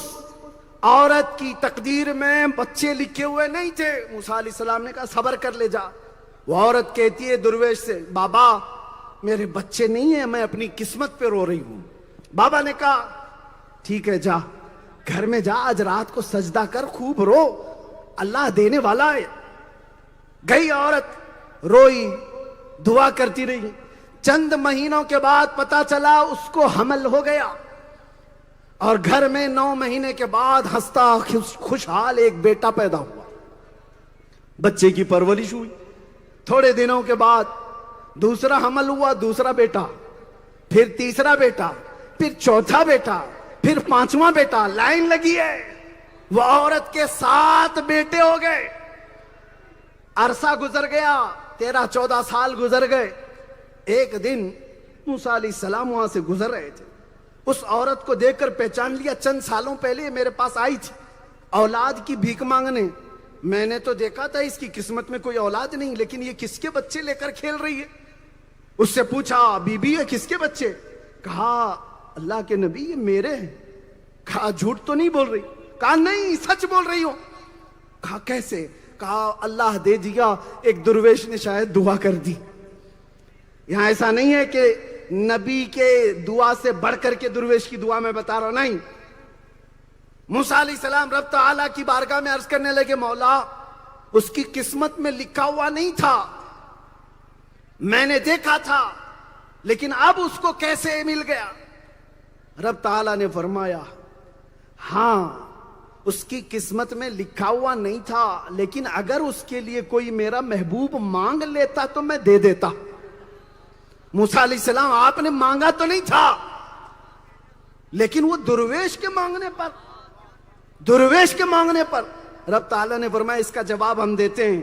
عورت کی تقدیر میں بچے لکھے ہوئے نہیں تھے۔ موسیٰ علیہ السلام نے کہا صبر کر لے جا۔ وہ عورت کہتی ہے درویش سے، بابا میرے بچے نہیں ہیں، میں اپنی قسمت پہ رو رہی ہوں۔ بابا نے کہا ٹھیک ہے جا، گھر میں جا، آج رات کو سجدہ کر، خوب رو، اللہ دینے والا ہے۔ گئی عورت، روئی، دعا کرتی رہی۔ چند مہینوں کے بعد پتا چلا اس کو حمل ہو گیا، اور گھر میں 9 مہینے کے بعد ہنستا خوشحال ایک بیٹا پیدا ہوا۔ بچے کی پرورش ہوئی، تھوڑے دنوں کے بعد دوسرا حمل ہوا، دوسرا بیٹا، پھر تیسرا بیٹا، پھر چوتھا بیٹا، پھر 5واں بیٹا، لائن لگی ہے۔ وہ عورت کے 7 بیٹے ہو گئے۔ عرصہ گزر گیا، 13-14 سال گزر گئے۔ ایک دن موسیٰ علیہ السلام وہاں سے گزر رہے تھے، اس عورت کو دیکھ کر پہچان لیا، چند سالوں پہلے میرے پاس آئی تھی اولاد کی بھیک مانگنے۔ میں نے تو دیکھا تھا اس کی قسمت میں کوئی اولاد نہیں، لیکن یہ کس کے بچے لے کر کھیل رہی ہے؟ اس سے پوچھا بی بی ہے کس کے بچے؟ کہا اللہ کے نبی یہ میرے ہیں۔ کہا جھوٹ تو نہیں بول رہی؟ کہا نہیں سچ بول رہی ہوں۔ کہا کیسے؟ کہا اللہ دے دیا، ایک درویش نے شاید دعا کر دی۔ یہاں ایسا نہیں ہے کہ نبی کے دعا سے بڑھ کر کے درویش کی دعا میں بتا رہا ہوں، نہیں۔ موسیٰ علیہ السلام رب تعالیٰ کی بارگاہ میں عرض کرنے لگے مولا اس کی قسمت میں لکھا ہوا نہیں تھا، میں نے دیکھا تھا، لیکن اب اس کو کیسے مل گیا؟ رب تعالیٰ نے فرمایا ہاں اس کی قسمت میں لکھا ہوا نہیں تھا، لیکن اگر اس کے لیے کوئی میرا محبوب مانگ لیتا تو میں دے دیتا۔ موسیٰ علیہ السلام آپ نے مانگا تو نہیں تھا، لیکن وہ درویش کے مانگنے پر رب تعالیٰ نے فرمایا اس کا جواب ہم دیتے ہیں۔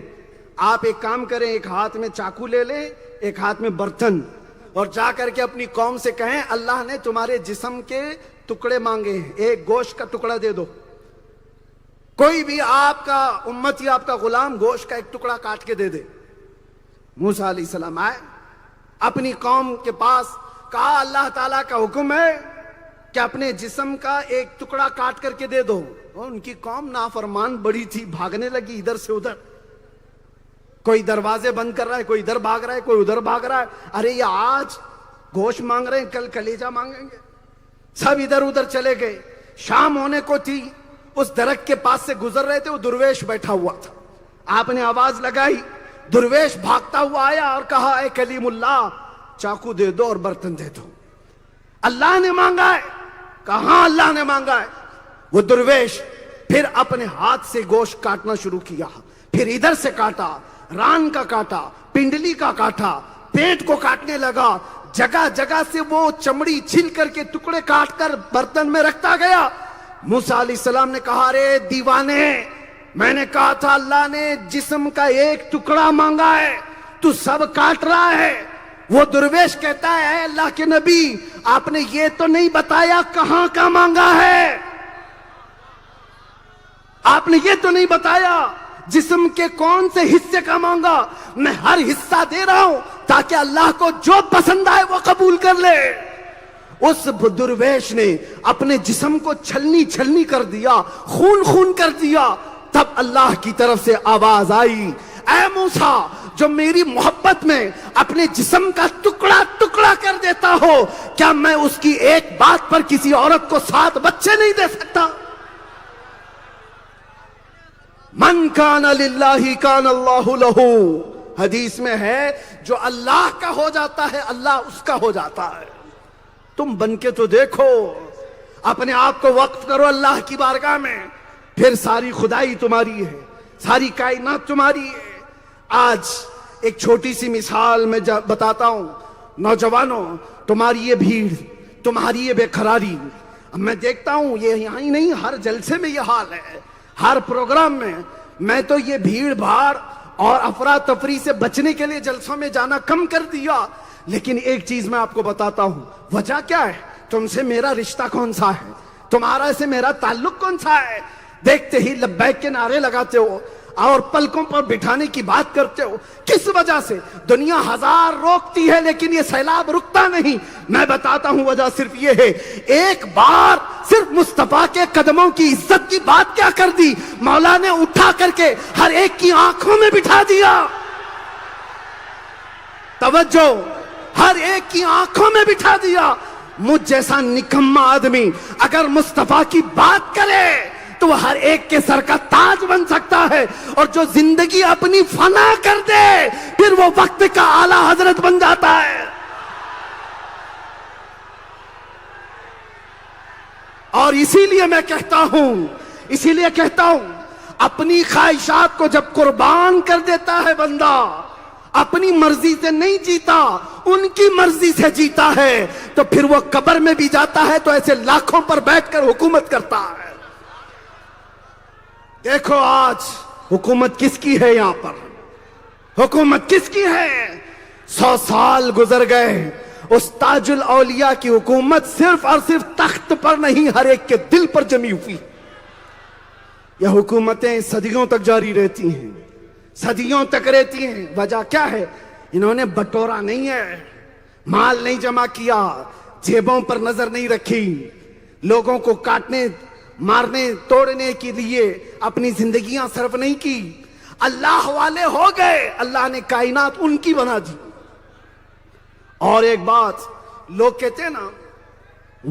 آپ ایک کام کریں، ایک ہاتھ میں چاقو لے لیں، ایک ہاتھ میں برتن، اور جا کر کے اپنی قوم سے کہیں اللہ نے تمہارے جسم کے ٹکڑے مانگے ہیں، ایک گوشت کا ٹکڑا دے دو۔ کوئی بھی آپ کا امتی، آپ کا غلام گوشت کا ایک ٹکڑا کاٹ کے دے دے۔ موسیٰ علیہ السلام آئے اپنی قوم کے پاس، کہا اللہ تعالیٰ کا حکم ہے کہ اپنے جسم کا ایک ٹکڑا کاٹ کر کے دے دو۔ اور ان کی قوم نافرمان بڑی تھی، بھاگنے لگی ادھر سے ادھر، کوئی دروازے بند کر رہا ہے، کوئی ادھر بھاگ رہا ہے، کوئی ادھر بھاگ رہا ہے۔ ارے یہ آج گوشت مانگ رہے ہیں، کل کلیجہ مانگیں گے۔ سب ادھر ادھر چلے گئے۔ شام ہونے کو تھی، اس درخت کے پاس سے گزر رہے تھے، وہ درویش بیٹھا ہوا تھا۔ آپ نے آواز لگائی، درویش بھاگتا ہوا آیا اور کہا اے کلیم اللہ چاقو دے دو اور برتن دے دو. اللہ نے مانگا ہے؟ کہاں اللہ نے مانگا ہے. وہ درویش پھر اپنے ہاتھ سے گوشت کاٹنا شروع کیا, پھر ادھر سے کاٹا, ران کا کاٹا, پنڈلی کا کاٹا, پیٹ کو کاٹنے لگا, جگہ جگہ سے وہ چمڑی چھل کر کے ٹکڑے کاٹ کر برتن میں رکھتا گیا. موسیٰ علیہ السلام نے کہا رے دیوانے, میں نے کہا تھا اللہ نے جسم کا ایک ٹکڑا مانگا ہے, تو سب کاٹ رہا ہے. وہ درویش کہتا ہے اے اللہ کے نبی آپ نے یہ تو نہیں بتایا کہاں کا مانگا ہے, آپ نے یہ تو نہیں بتایا جسم کے کون سے حصے کا مانگا. میں ہر حصہ دے رہا ہوں تاکہ اللہ کو جو پسند آئے وہ قبول کر لے. اس درویش نے اپنے جسم کو چھلنی چھلنی کر دیا, خون خون کر دیا. تب اللہ کی طرف سے آواز آئی اے موسیٰ جو میری محبت میں اپنے جسم کا ٹکڑا ٹکڑا کر دیتا ہو, کیا میں اس کی ایک بات پر کسی عورت کو 7 بچے نہیں دے سکتا؟ من کان للہ کان اللہ لہ. حدیث میں ہے جو اللہ کا ہو جاتا ہے اللہ اس کا ہو جاتا ہے. تم بن کے تو دیکھو, اپنے آپ کو وقف کرو اللہ کی بارگاہ میں, پھر ساری خدائی تمہاری ہے, ساری کائنات تمہاری ہے. آج ایک چھوٹی سی مثال میں بتاتا ہوں. نوجوانوں, تمہاری یہ بھیڑ, تمہاری یہ بے قراری, میں دیکھتا ہوں یہ یہاں ہی نہیں ہر جلسے میں یہ حال ہے, ہر پروگرام میں تو یہ بھیڑ بھاڑ اور افراتفری سے بچنے کے لیے جلسوں میں جانا کم کر دیا. لیکن ایک چیز میں آپ کو بتاتا ہوں, وجہ کیا ہے؟ تم سے میرا رشتہ کون سا ہے, تمہارا سے میرا تعلق کون سا ہے؟ دیکھتے ہی لبیک کے نعرے لگاتے ہو اور پلکوں پر بٹھانے کی بات کرتے ہو. کس وجہ سے؟ دنیا ہزار روکتی ہے لیکن یہ سیلاب رکتا نہیں. میں بتاتا ہوں وجہ صرف یہ ہے, ایک بار صرف مصطفیٰ کے قدموں کی عزت کی بات کیا کر دی, مولا نے اٹھا کر کے ہر ایک کی آنکھوں میں بٹھا دیا. توجہ, ہر ایک کی آنکھوں میں بٹھا دیا. مجھ جیسا نکما آدمی اگر مصطفیٰ کی بات کرے تو وہ ہر ایک کے سر کا تاج بن سکتا ہے, اور جو زندگی اپنی فنا کر دے پھر وہ وقت کا اعلیٰ حضرت بن جاتا ہے. اور اسی لیے میں کہتا ہوں اپنی خواہشات کو جب قربان کر دیتا ہے بندہ, اپنی مرضی سے نہیں جیتا, ان کی مرضی سے جیتا ہے, تو پھر وہ قبر میں بھی جاتا ہے تو ایسے لاکھوں پر بیٹھ کر حکومت کرتا ہے. دیکھو آج حکومت کس کی ہے, یہاں پر حکومت کس کی ہے؟ 100 سال گزر گئے, اس تاج الاولیاء کی حکومت صرف اور صرف تخت پر نہیں ہر ایک کے دل پر جمی ہوئی. یہ حکومتیں صدیوں تک جاری رہتی ہیں, صدیوں تک رہتی ہیں. وجہ کیا ہے؟ انہوں نے بٹورا نہیں ہے, مال نہیں جمع کیا, جیبوں پر نظر نہیں رکھی, لوگوں کو کاٹنے مارنے توڑنے کے لیے اپنی زندگیاں صرف نہیں کی, اللہ والے ہو گئے, اللہ نے کائنات ان کی بنا دی. اور ایک بات, لوگ کہتے ہیں نا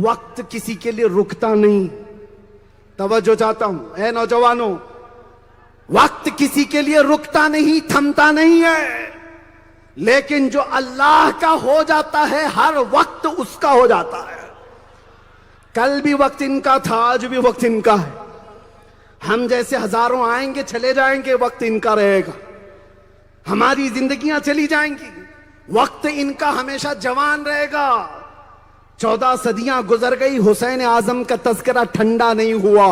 وقت کسی کے لیے رکتا نہیں. توجہ چاہتا ہوں اے نوجوانوں, وقت کسی کے لیے رکتا نہیں, تھمتا نہیں ہے, لیکن جو اللہ کا ہو جاتا ہے ہر وقت اس کا ہو جاتا ہے. کل بھی وقت ان کا تھا, آج بھی وقت ان کا ہے. ہم جیسے ہزاروں آئیں گے چلے جائیں گے, وقت ان کا رہے گا. ہماری زندگیاں چلی جائیں گی, وقت ان کا ہمیشہ جوان رہے گا. 14 صدیاں گزر گئی, حسین اعظم کا تذکرہ ٹھنڈا نہیں ہوا.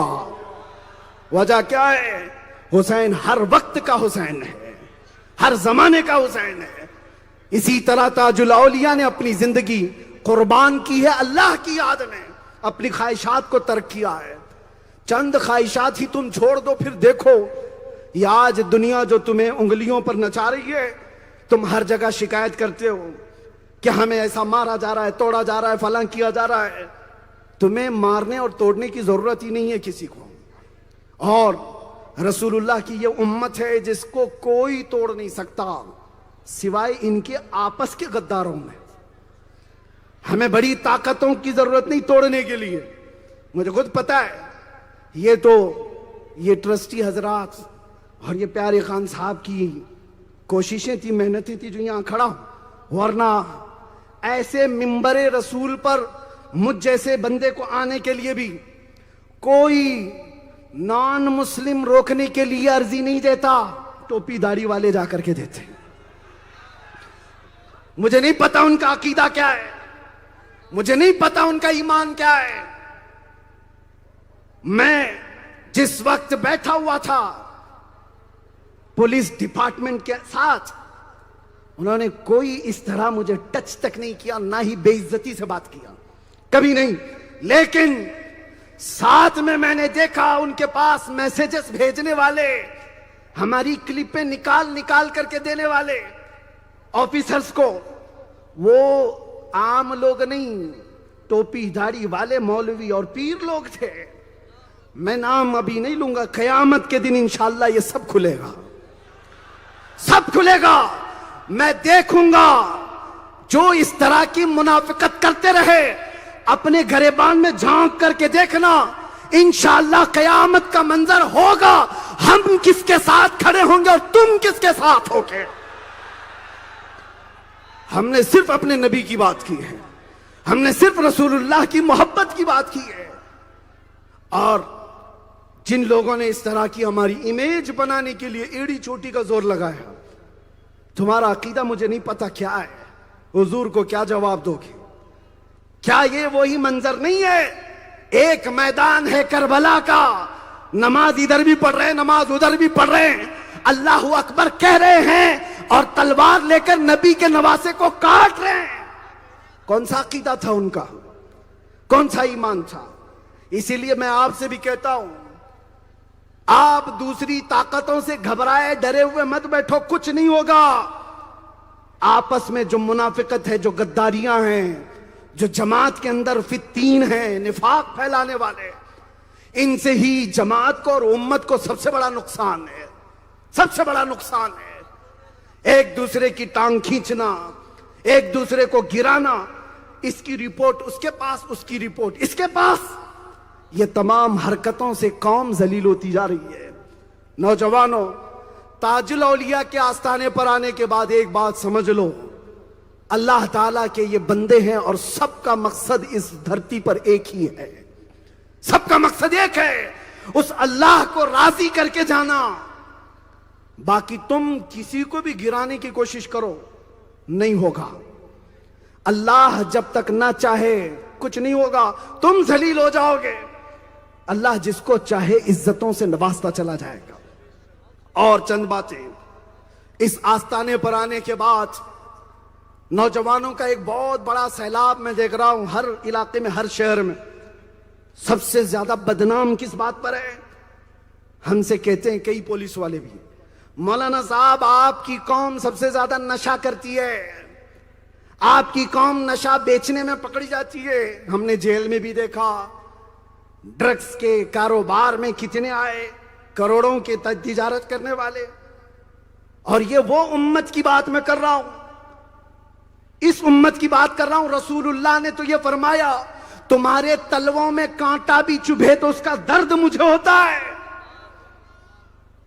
وجہ کیا ہے؟ حسین ہر وقت کا حسین ہے, ہر زمانے کا حسین ہے. اسی طرح تاج الاولیاء نے اپنی زندگی قربان کی ہے اللہ کی یاد میں, اپنی خواہشات کو ترک کیا ہے. چند خواہشات ہی تم چھوڑ دو, پھر دیکھو یہ آج دنیا جو تمہیں انگلیوں پر نچا رہی ہے, تم ہر جگہ شکایت کرتے ہو کہ ہمیں ایسا مارا جا رہا ہے, توڑا جا رہا ہے, فلاں کیا جا رہا ہے. تمہیں مارنے اور توڑنے کی ضرورت ہی نہیں ہے کسی کو. اور رسول اللہ کی یہ امت ہے جس کو کوئی توڑ نہیں سکتا سوائے ان کے آپس کے غداروں میں. ہمیں بڑی طاقتوں کی ضرورت نہیں توڑنے کے لیے. مجھے خود پتا ہے, یہ ٹرسٹی حضرات اور یہ پیارے خان صاحب کی کوششیں تھی, محنتیں تھی جو یہاں کھڑا ہوں, ورنہ ایسے ممبر رسول پر مجھ جیسے بندے کو آنے کے لیے بھی کوئی نان مسلم روکنے کے لیے عرضی نہیں دیتا, ٹوپی داڑھی والے جا کر کے دیتے. مجھے نہیں پتا ان کا عقیدہ کیا ہے, مجھے نہیں پتا ان کا ایمان کیا ہے. میں جس وقت بیٹھا ہوا تھا پولیس ڈپارٹمنٹ کے ساتھ, انہوں نے کوئی اس طرح مجھے ٹچ تک نہیں کیا, نہ ہی بے عزتی سے بات کیا, کبھی نہیں. لیکن ساتھ میں نے دیکھا ان کے پاس میسیجز بھیجنے والے, ہماری کلپیں نکال کر کے دینے والے آفیسرز کو, وہ عام لوگ نہیں, ٹوپی داڑھی والے مولوی اور پیر لوگ تھے. میں نام ابھی نہیں لوں گا, قیامت کے دن انشاءاللہ یہ سب کھلے گا, سب کھلے گا. میں دیکھوں گا جو اس طرح کی منافقت کرتے رہے, اپنے گریبان میں جھانک کر کے دیکھنا, انشاءاللہ قیامت کا منظر ہوگا. ہم کس کے ساتھ کھڑے ہوں گے اور تم کس کے ساتھ ہوگے. ہم نے صرف اپنے نبی کی بات کی ہے, ہم نے صرف رسول اللہ کی محبت کی بات کی ہے. اور جن لوگوں نے اس طرح کی ہماری امیج بنانے کے لیے ایڑی چوٹی کا زور لگایا, تمہارا عقیدہ مجھے نہیں پتا کیا ہے, حضور کو کیا جواب دو گے؟ کیا یہ وہی منظر نہیں ہے؟ ایک میدان ہے کربلا کا, نماز ادھر بھی پڑھ رہے ہیں, نماز ادھر بھی پڑھ رہے ہیں, اللہ اکبر کہہ رہے ہیں اور تلوار لے کر نبی کے نواسے کو کاٹ رہے ہیں. کون سا عقیدہ تھا ان کا, کون سا ایمان تھا؟ اسی لیے میں آپ سے بھی کہتا ہوں, آپ دوسری طاقتوں سے گھبرائے ڈرے ہوئے مت بیٹھو, کچھ نہیں ہوگا. آپس میں جو منافقت ہے, جو غداریاں ہیں, جو جماعت کے اندر فتین ہیں, نفاق پھیلانے والے, ان سے ہی جماعت کو اور امت کو سب سے بڑا نقصان ہے, سب سے بڑا نقصان ہے. ایک دوسرے کی ٹانگ کھینچنا, ایک دوسرے کو گرانا, اس کی رپورٹ اس کے پاس, اس کی رپورٹ اس کے پاس, یہ تمام حرکتوں سے قوم ذلیل ہوتی جا رہی ہے. نوجوانوں, تاج الاولیاء کے آستانے پر آنے کے بعد ایک بات سمجھ لو, اللہ تعالیٰ کے یہ بندے ہیں اور سب کا مقصد اس دھرتی پر ایک ہی ہے, سب کا مقصد ایک ہے, اس اللہ کو راضی کر کے جانا. باقی تم کسی کو بھی گرانے کی کوشش کرو, نہیں ہوگا. اللہ جب تک نہ چاہے کچھ نہیں ہوگا, تم ذلیل ہو جاؤ گے. اللہ جس کو چاہے عزتوں سے نوازتا چلا جائے گا. اور چند باتیں, اس آستانے پر آنے کے بعد نوجوانوں کا ایک بہت بڑا سیلاب میں دیکھ رہا ہوں, ہر علاقے میں, ہر شہر میں. سب سے زیادہ بدنام کس بات پر ہے؟ ہم سے کہتے ہیں کئی پولیس والے بھی, مولانا صاحب آپ کی قوم سب سے زیادہ نشہ کرتی ہے, آپ کی قوم نشہ بیچنے میں پکڑی جاتی ہے. ہم نے جیل میں بھی دیکھا, ڈرگز کے کاروبار میں کتنے آئے, کروڑوں کے تجارت کرنے والے. اور یہ وہ امت کی بات میں کر رہا ہوں, اس امت کی بات کر رہا ہوں. رسول اللہ نے تو یہ فرمایا, تمہارے تلووں میں کانٹا بھی چبھے تو اس کا درد مجھے ہوتا ہے.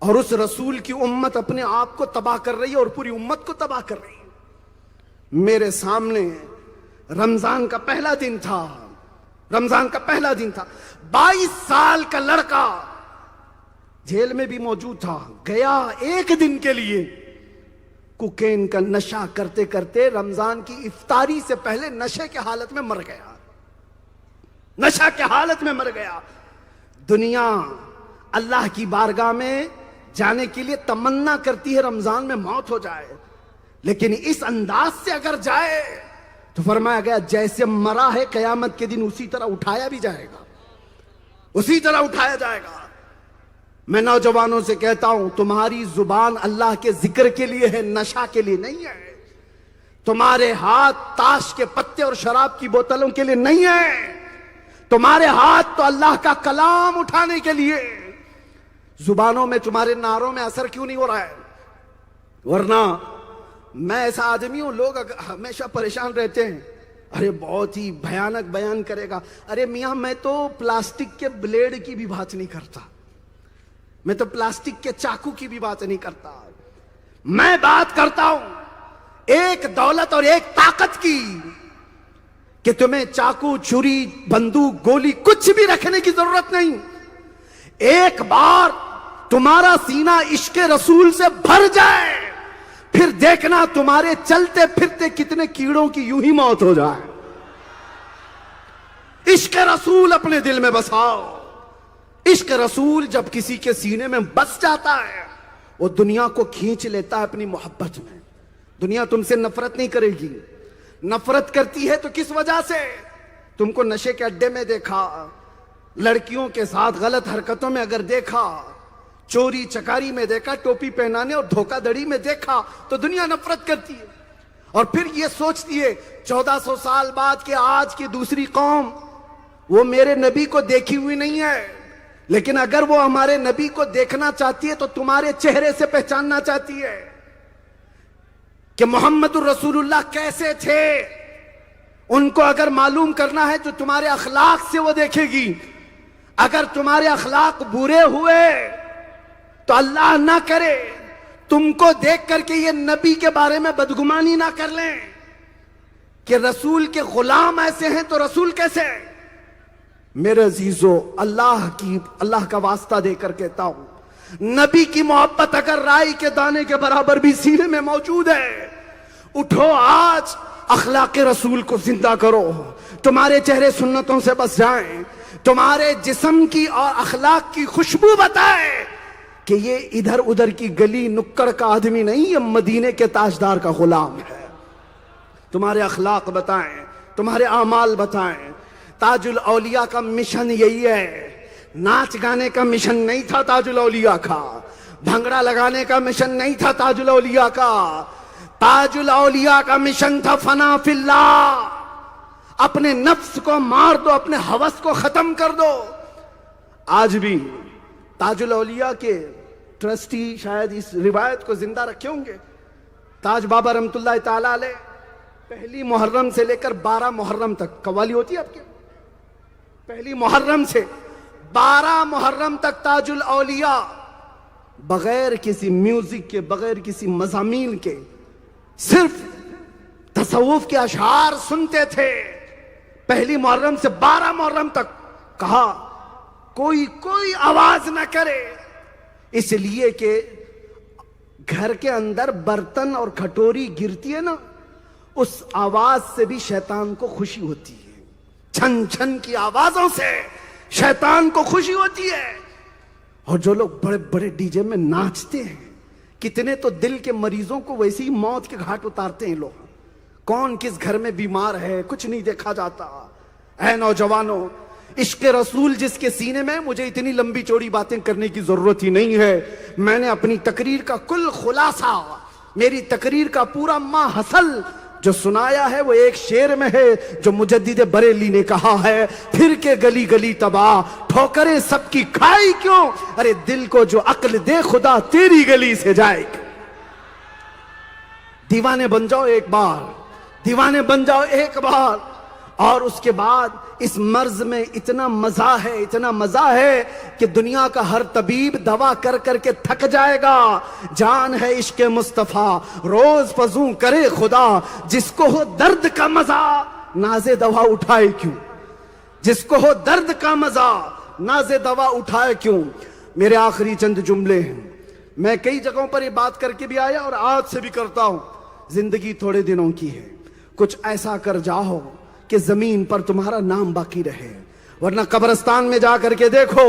اور اس رسول کی امت اپنے آپ کو تباہ کر رہی ہے اور پوری امت کو تباہ کر رہی ہے. میرے سامنے رمضان کا پہلا دن تھا, رمضان کا پہلا دن تھا. 22 سال کا لڑکا جیل میں بھی موجود تھا, گیا ایک دن کے لیے, کوکین کا نشہ کرتے کرتے رمضان کی افطاری سے پہلے نشے کے حالت میں مر گیا, نشہ کے حالت میں مر گیا. دنیا اللہ کی بارگاہ میں جانے کے لیے تمنا کرتی ہے رمضان میں موت ہو جائے, لیکن اس انداز سے اگر جائے تو فرمایا گیا جیسے مرا ہے قیامت کے دن اسی طرح اٹھایا بھی جائے گا, اسی طرح اٹھایا جائے گا. میں نوجوانوں سے کہتا ہوں, تمہاری زبان اللہ کے ذکر کے لیے ہے, نشہ کے لیے نہیں ہے. تمہارے ہاتھ تاش کے پتے اور شراب کی بوتلوں کے لیے نہیں ہے, تمہارے ہاتھ تو اللہ کا کلام اٹھانے کے لیے. زبانوں میں تمہارے نعروں میں اثر کیوں نہیں ہو رہا ہے؟ ورنہ میں ایسا آدمی ہوں, لوگ ہمیشہ پریشان رہتے ہیں, ارے بہت ہی بھیانک بیان کرے گا. ارے میاں میں تو پلاسٹک کے بلیڈ کی بھی بات نہیں کرتا, میں تو پلاسٹک کے چاقو کی بھی بات نہیں کرتا, میں بات کرتا ہوں ایک دولت اور ایک طاقت کی کہ تمہیں چاقو چھری بندوق گولی کچھ بھی رکھنے کی ضرورت نہیں. ایک بار تمہارا سینہ عشق رسول سے بھر جائے پھر دیکھنا تمہارے چلتے پھرتے کتنے کیڑوں کی یوں ہی موت ہو جائے. عشق رسول اپنے دل میں بساؤ. عشق رسول جب کسی کے سینے میں بس جاتا ہے وہ دنیا کو کھینچ لیتا ہے اپنی محبت میں. دنیا تم سے نفرت نہیں کرے گی. نفرت کرتی ہے تو کس وجہ سے؟ تم کو نشے کے اڈے میں دیکھا, لڑکیوں کے ساتھ غلط حرکتوں میں اگر دیکھا, چوری چکاری میں دیکھا, ٹوپی پہنانے اور دھوکہ دڑی میں دیکھا تو دنیا نفرت کرتی ہے. اور پھر یہ سوچتی ہے 1400 سال بعد کہ آج کی دوسری قوم وہ میرے نبی کو دیکھی ہوئی نہیں ہے, لیکن اگر وہ ہمارے نبی کو دیکھنا چاہتی ہے تو تمہارے چہرے سے پہچاننا چاہتی ہے کہ محمد الرسول اللہ کیسے تھے. ان کو اگر معلوم کرنا ہے تو تمہارے اخلاق سے وہ دیکھے گی. اگر تمہارے اخلاق برے ہوئے تو اللہ نہ کرے تم کو دیکھ کر کے یہ نبی کے بارے میں بدگمانی نہ کر لیں کہ رسول کے غلام ایسے ہیں تو رسول کیسے. میرے عزیزو, اللہ کا واسطہ دے کر کہتا ہوں, نبی کی محبت اگر رائی کے دانے کے برابر بھی سینے میں موجود ہے, اٹھو آج اخلاق رسول کو زندہ کرو. تمہارے چہرے سنتوں سے بس جائیں, تمہارے جسم کی اور اخلاق کی خوشبو بتائے کہ یہ ادھر ادھر کی گلی نکڑ کا آدمی نہیں, یہ مدینے کے تاجدار کا غلام ہے. تمہارے اخلاق بتائیں, تمہارے اعمال بتائیں. تاج الاولیاء کا مشن یہی ہے. ناچ گانے کا مشن نہیں تھا تاج الاولیاء کا, بھنگڑا لگانے کا مشن نہیں تھا تاج الاولیاء کا. تاج الاولیاء کا مشن تھا فنا فی اللہ. اپنے نفس کو مار دو, اپنے ہوس کو ختم کر دو. آج بھی تاج الاولیاء کے ٹرسٹی شاید اس روایت کو زندہ رکھے ہوں گے. تاج بابا رحمت اللہ تعالی علیہ پہلی محرم سے لے کر 12 محرم تک قوالی ہوتی ہے آپ کے, پہلی محرم سے 12 محرم تک تاج الاولیاء بغیر کسی میوزک کے, بغیر کسی مضامین کے, صرف تصوف کے اشعار سنتے تھے. پہلی محرم سے 12 محرم تک کہا کوئی آواز نہ کرے, اس لیے کہ گھر کے اندر برتن اور کھٹوری گرتی ہے نا, اس آواز سے بھی شیطان کو خوشی ہوتی ہے. چھن چھن کی آوازوں سے شیطان کو خوشی ہوتی ہے. اور جو لوگ بڑے بڑے ڈی جے میں ناچتے ہیں, کتنے تو دل کے مریضوں کو ویسے ہی موت کے گھاٹ اتارتے ہیں لوگ. کون کس گھر میں بیمار ہے کچھ نہیں دیکھا جاتا. اے نوجوانوں, عشق رسول جس کے سینے میں, مجھے اتنی لمبی چوڑی باتیں کرنے کی ضرورت ہی نہیں ہے. میں نے اپنی تقریر کا کل خلاصہ, میری تقریر کا پورا ماحصل جو سنایا ہے وہ ایک شعر میں ہے جو مجدد بریلی نے کہا ہے, پھر کے گلی گلی تباہ ٹھوکریں سب کی کھائی کیوں, ارے دل کو جو عقل دے خدا تیری گلی سے جائے. دیوانے بن جاؤ ایک بار, دیوانے بن جاؤ ایک بار. اور اس کے بعد اس مرض میں اتنا مزہ ہے, اتنا مزہ ہے کہ دنیا کا ہر طبیب دوا کر کر کے تھک جائے گا. جان ہے عشق مصطفیٰ روز فزوں کرے خدا, جس کو ہو درد کا مزہ ناز دوا اٹھائے کیوں, جس کو ہو درد کا مزہ ناز دوا اٹھائے کیوں. میرے آخری چند جملے ہیں. میں کئی جگہوں پر یہ بات کر کے بھی آیا اور آج سے بھی کرتا ہوں. زندگی تھوڑے دنوں کی ہے, کچھ ایسا کر جاؤ کہ زمین پر تمہارا نام باقی رہے, ورنہ قبرستان میں جا کر کے دیکھو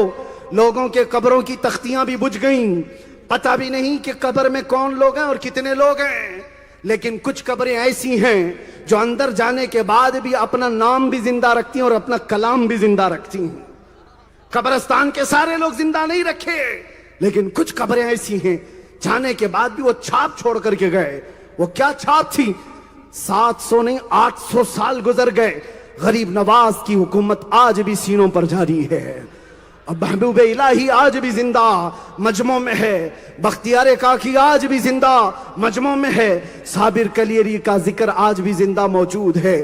لوگوں کے قبروں کی تختیاں بھی بجھ گئیں, پتہ بھی نہیں کہ قبر میں کون لوگ ہیں اور کتنے لوگ ہیں. لیکن کچھ قبریں ایسی ہیں جو اندر جانے کے بعد بھی اپنا نام بھی زندہ رکھتی ہیں اور اپنا کلام بھی زندہ رکھتی ہیں. قبرستان کے سارے لوگ زندہ نہیں رکھے, لیکن کچھ قبریں ایسی ہیں جانے کے بعد بھی وہ چھاپ چھوڑ کر کے گئے. وہ کیا چھاپ تھی؟ 700 نہیں 800 سال گزر گئے, غریب نواز کی حکومت آج بھی سینوں پر جاری ہے. اب محبوب الہی آج بھی زندہ مجمع میں ہے, بختیار کاکی آج بھی زندہ مجمع میں ہے, صابر کلیری کا ذکر آج بھی زندہ موجود ہے,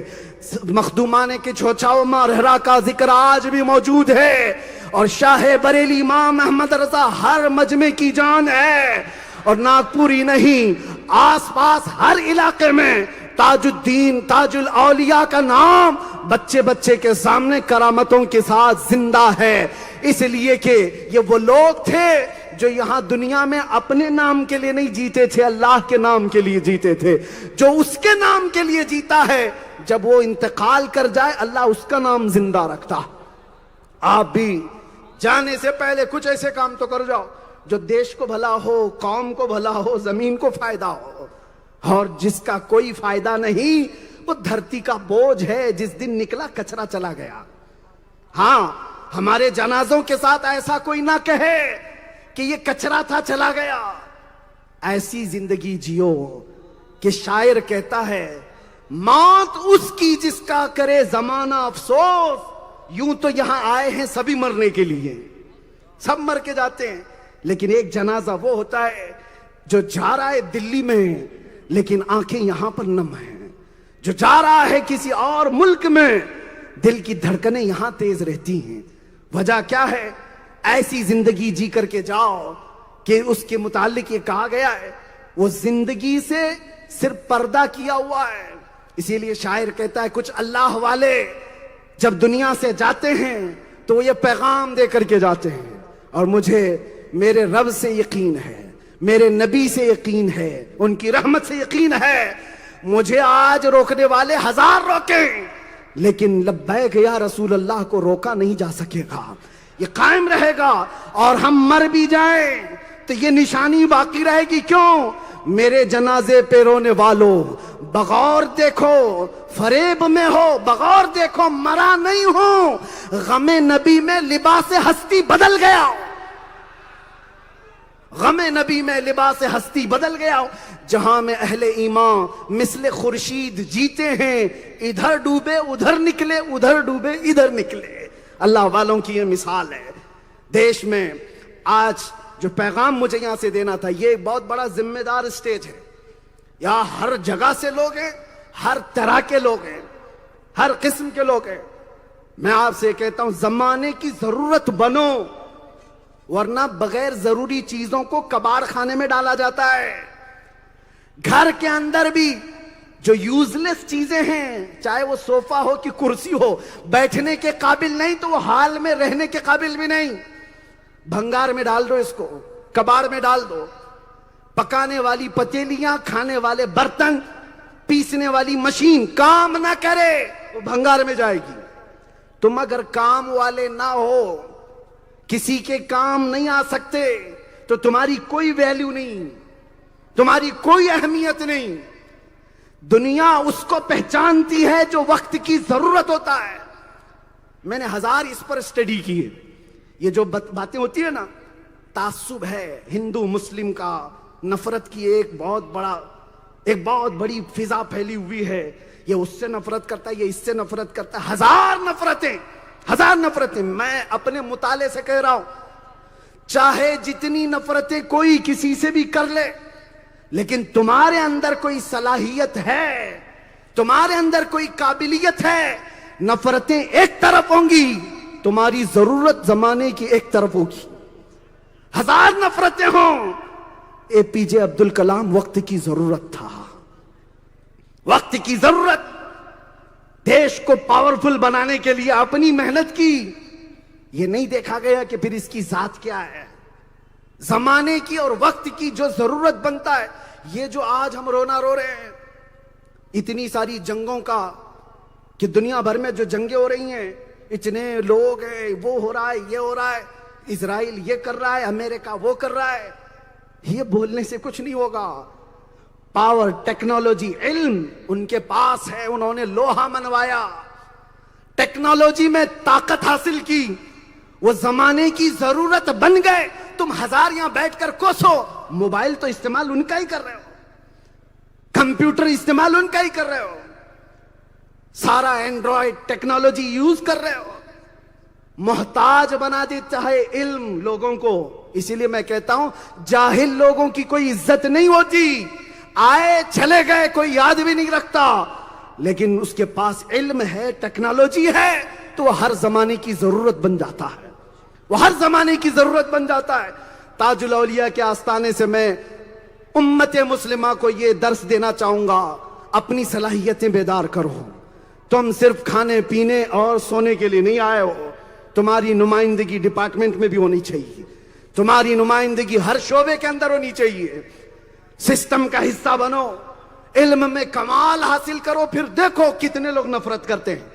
مخدومان کے چھوچاؤ مارہرا کا ذکر آج بھی موجود ہے, اور شاہ بریلی امام احمد رضا ہر مجمع کی جان ہے. اور ناگپوری نہیں، آس پاس ہر علاقے میں تاج الدین، تاج الاولیاء کا نام بچے بچے کے سامنے کرامتوں کے ساتھ زندہ ہے، اس لیے کہ یہ وہ لوگ تھے جو یہاں دنیا میں اپنے نام کے لیے نہیں جیتے تھے، اللہ کے نام کے لیے جیتے تھے۔ جو اس کے نام کے لیے جیتا ہے، جب وہ انتقال کر جائے اللہ اس کا نام زندہ رکھتا۔ آپ بھی جانے سے پہلے کچھ ایسے کام تو کر جاؤ جو دیش کو بھلا ہو، قوم کو بھلا ہو، زمین کو فائدہ ہو، اور جس کا کوئی فائدہ نہیں وہ دھرتی کا بوجھ ہے، جس دن نکلا کچرا چلا گیا۔ ہاں، ہمارے جنازوں کے ساتھ ایسا کوئی نہ کہے کہ یہ کچرا تھا چلا گیا۔ ایسی زندگی جیو کہ شاعر کہتا ہے موت اس کی جس کا کرے زمانہ افسوس، یوں تو یہاں آئے ہیں سبھی مرنے کے لیے، سب مر کے جاتے ہیں، لیکن ایک جنازہ وہ ہوتا ہے جو جا رہا ہے دلی میں لیکن آنکھیں یہاں پر نم ہیں، جو جا رہا ہے کسی اور ملک میں دل کی دھڑکنیں یہاں تیز رہتی ہیں۔ وجہ کیا ہے؟ ایسی زندگی جی کر کے جاؤ کہ اس کے متعلق یہ کہا گیا ہے وہ زندگی سے صرف پردہ کیا ہوا ہے۔ اسی لیے شاعر کہتا ہے کچھ اللہ والے جب دنیا سے جاتے ہیں تو وہ یہ پیغام دے کر کے جاتے ہیں، اور مجھے میرے رب سے یقین ہے، میرے نبی سے یقین ہے، ان کی رحمت سے یقین ہے، مجھے آج روکنے والے ہزار روکیں لیکن لبیک یا رسول اللہ کو روکا نہیں جا سکے گا، یہ قائم رہے گا، اور ہم مر بھی جائیں تو یہ نشانی باقی رہے گی۔ کیوں؟ میرے جنازے پہ رونے والوں بغور دیکھو، فریب میں ہو، بغور دیکھو، مرا نہیں ہوں، غم نبی میں لباس ہستی بدل گیا، غم نبی میں لباس ہستی بدل گیا۔ جہاں میں اہل ایمان مثل خورشید جیتے ہیں، ادھر ڈوبے ادھر نکلے، ادھر ڈوبے ادھر نکلے، اللہ والوں کی یہ مثال ہے۔ دیش میں آج جو پیغام مجھے یہاں سے دینا تھا، یہ بہت بڑا ذمہ دار اسٹیج ہے، یہاں ہر جگہ سے لوگ ہیں، ہر طرح کے لوگ ہیں، ہر قسم کے لوگ ہیں۔ میں آپ سے کہتا ہوں زمانے کی ضرورت بنو، ورنہ بغیر ضروری چیزوں کو کباڑ خانے میں ڈالا جاتا ہے۔ گھر کے اندر بھی جو یوزلیس چیزیں ہیں، چاہے وہ صوفہ ہو کہ کرسی ہو، بیٹھنے کے قابل نہیں تو وہ حال میں رہنے کے قابل بھی نہیں، بھنگار میں ڈال دو، اس کو کباڑ میں ڈال دو۔ پکانے والی پتیلیاں، کھانے والے برتن، پیسنے والی مشین کام نہ کرے وہ بھنگار میں جائے گی۔ تم اگر کام والے نہ ہو، کسی کے کام نہیں آ سکتے تو تمہاری کوئی ویلیو نہیں، تمہاری کوئی اہمیت نہیں۔ دنیا اس کو پہچانتی ہے جو وقت کی ضرورت ہوتا ہے۔ میں نے ہزار اس پر اسٹڈی کی ہے، یہ جو باتیں ہوتی ہیں نا، تعصب ہے ہندو مسلم کا، نفرت کی ایک بہت بڑی فضا پھیلی ہوئی ہے، یہ اس سے نفرت کرتا ہے، یہ اس سے نفرت کرتا ہے، ہزار نفرتیں۔ میں اپنے مطالعے سے کہہ رہا ہوں، چاہے جتنی نفرتیں کوئی کسی سے بھی کر لے، لیکن تمہارے اندر کوئی صلاحیت ہے، تمہارے اندر کوئی قابلیت ہے، نفرتیں ایک طرف ہوں گی، تمہاری ضرورت زمانے کی ایک طرف ہوگی۔ ہزار نفرتیں ہوں، اے پی جے عبد الکلام وقت کی ضرورت تھا، وقت کی ضرورت، دیش کو پاورفل بنانے کے لیے اپنی محنت کی۔ یہ نہیں دیکھا گیا کہ پھر اس کی ذات کیا ہے، زمانے کی اور وقت کی جو ضرورت بنتا ہے۔ یہ جو آج ہم رونا رو رہے ہیں اتنی ساری جنگوں کا، کہ دنیا بھر میں جو جنگیں ہو رہی ہیں، اتنے لوگ ہیں، وہ ہو رہا ہے، یہ ہو رہا ہے، اسرائیل یہ کر رہا ہے، امریکہ وہ کر رہا ہے، یہ بولنے سے کچھ نہیں ہوگا۔ پاور، ٹیکنالوجی، علم ان کے پاس ہے، انہوں نے لوہا منوایا، ٹیکنالوجی میں طاقت حاصل کی، وہ زمانے کی ضرورت بن گئے۔ تم ہزار یہاں بیٹھ کر کوسو، موبائل تو استعمال ان کا ہی کر رہے ہو، کمپیوٹر استعمال ان کا ہی کر رہے ہو، سارا اینڈرائڈ ٹیکنالوجی یوز کر رہے ہو، محتاج بنا دیتا ہے علم لوگوں کو۔ اسی لیے میں کہتا ہوں جاہل لوگوں کی کوئی عزت نہیں ہوتی، آئے چلے گئے کوئی یاد بھی نہیں رکھتا، لیکن اس کے پاس علم ہے، ٹیکنالوجی ہے، تو وہ ہر زمانے کی ضرورت بن جاتا ہے، وہ ہر زمانے کی ضرورت بن جاتا ہے۔ تاج الاولیاء کے آستانے سے میں امت مسلمہ کو یہ درس دینا چاہوں گا، اپنی صلاحیتیں بیدار کرو. تم صرف کھانے پینے اور سونے کے لیے نہیں آئے ہو. تمہاری نمائندگی ڈپارٹمنٹ میں بھی ہونی چاہیے، تمہاری نمائندگی ہر شعبے کے اندر ہونی چاہیے. سسٹم کا حصہ بنو، علم میں کمال حاصل کرو، پھر دیکھو کتنے لوگ نفرت کرتے ہیں.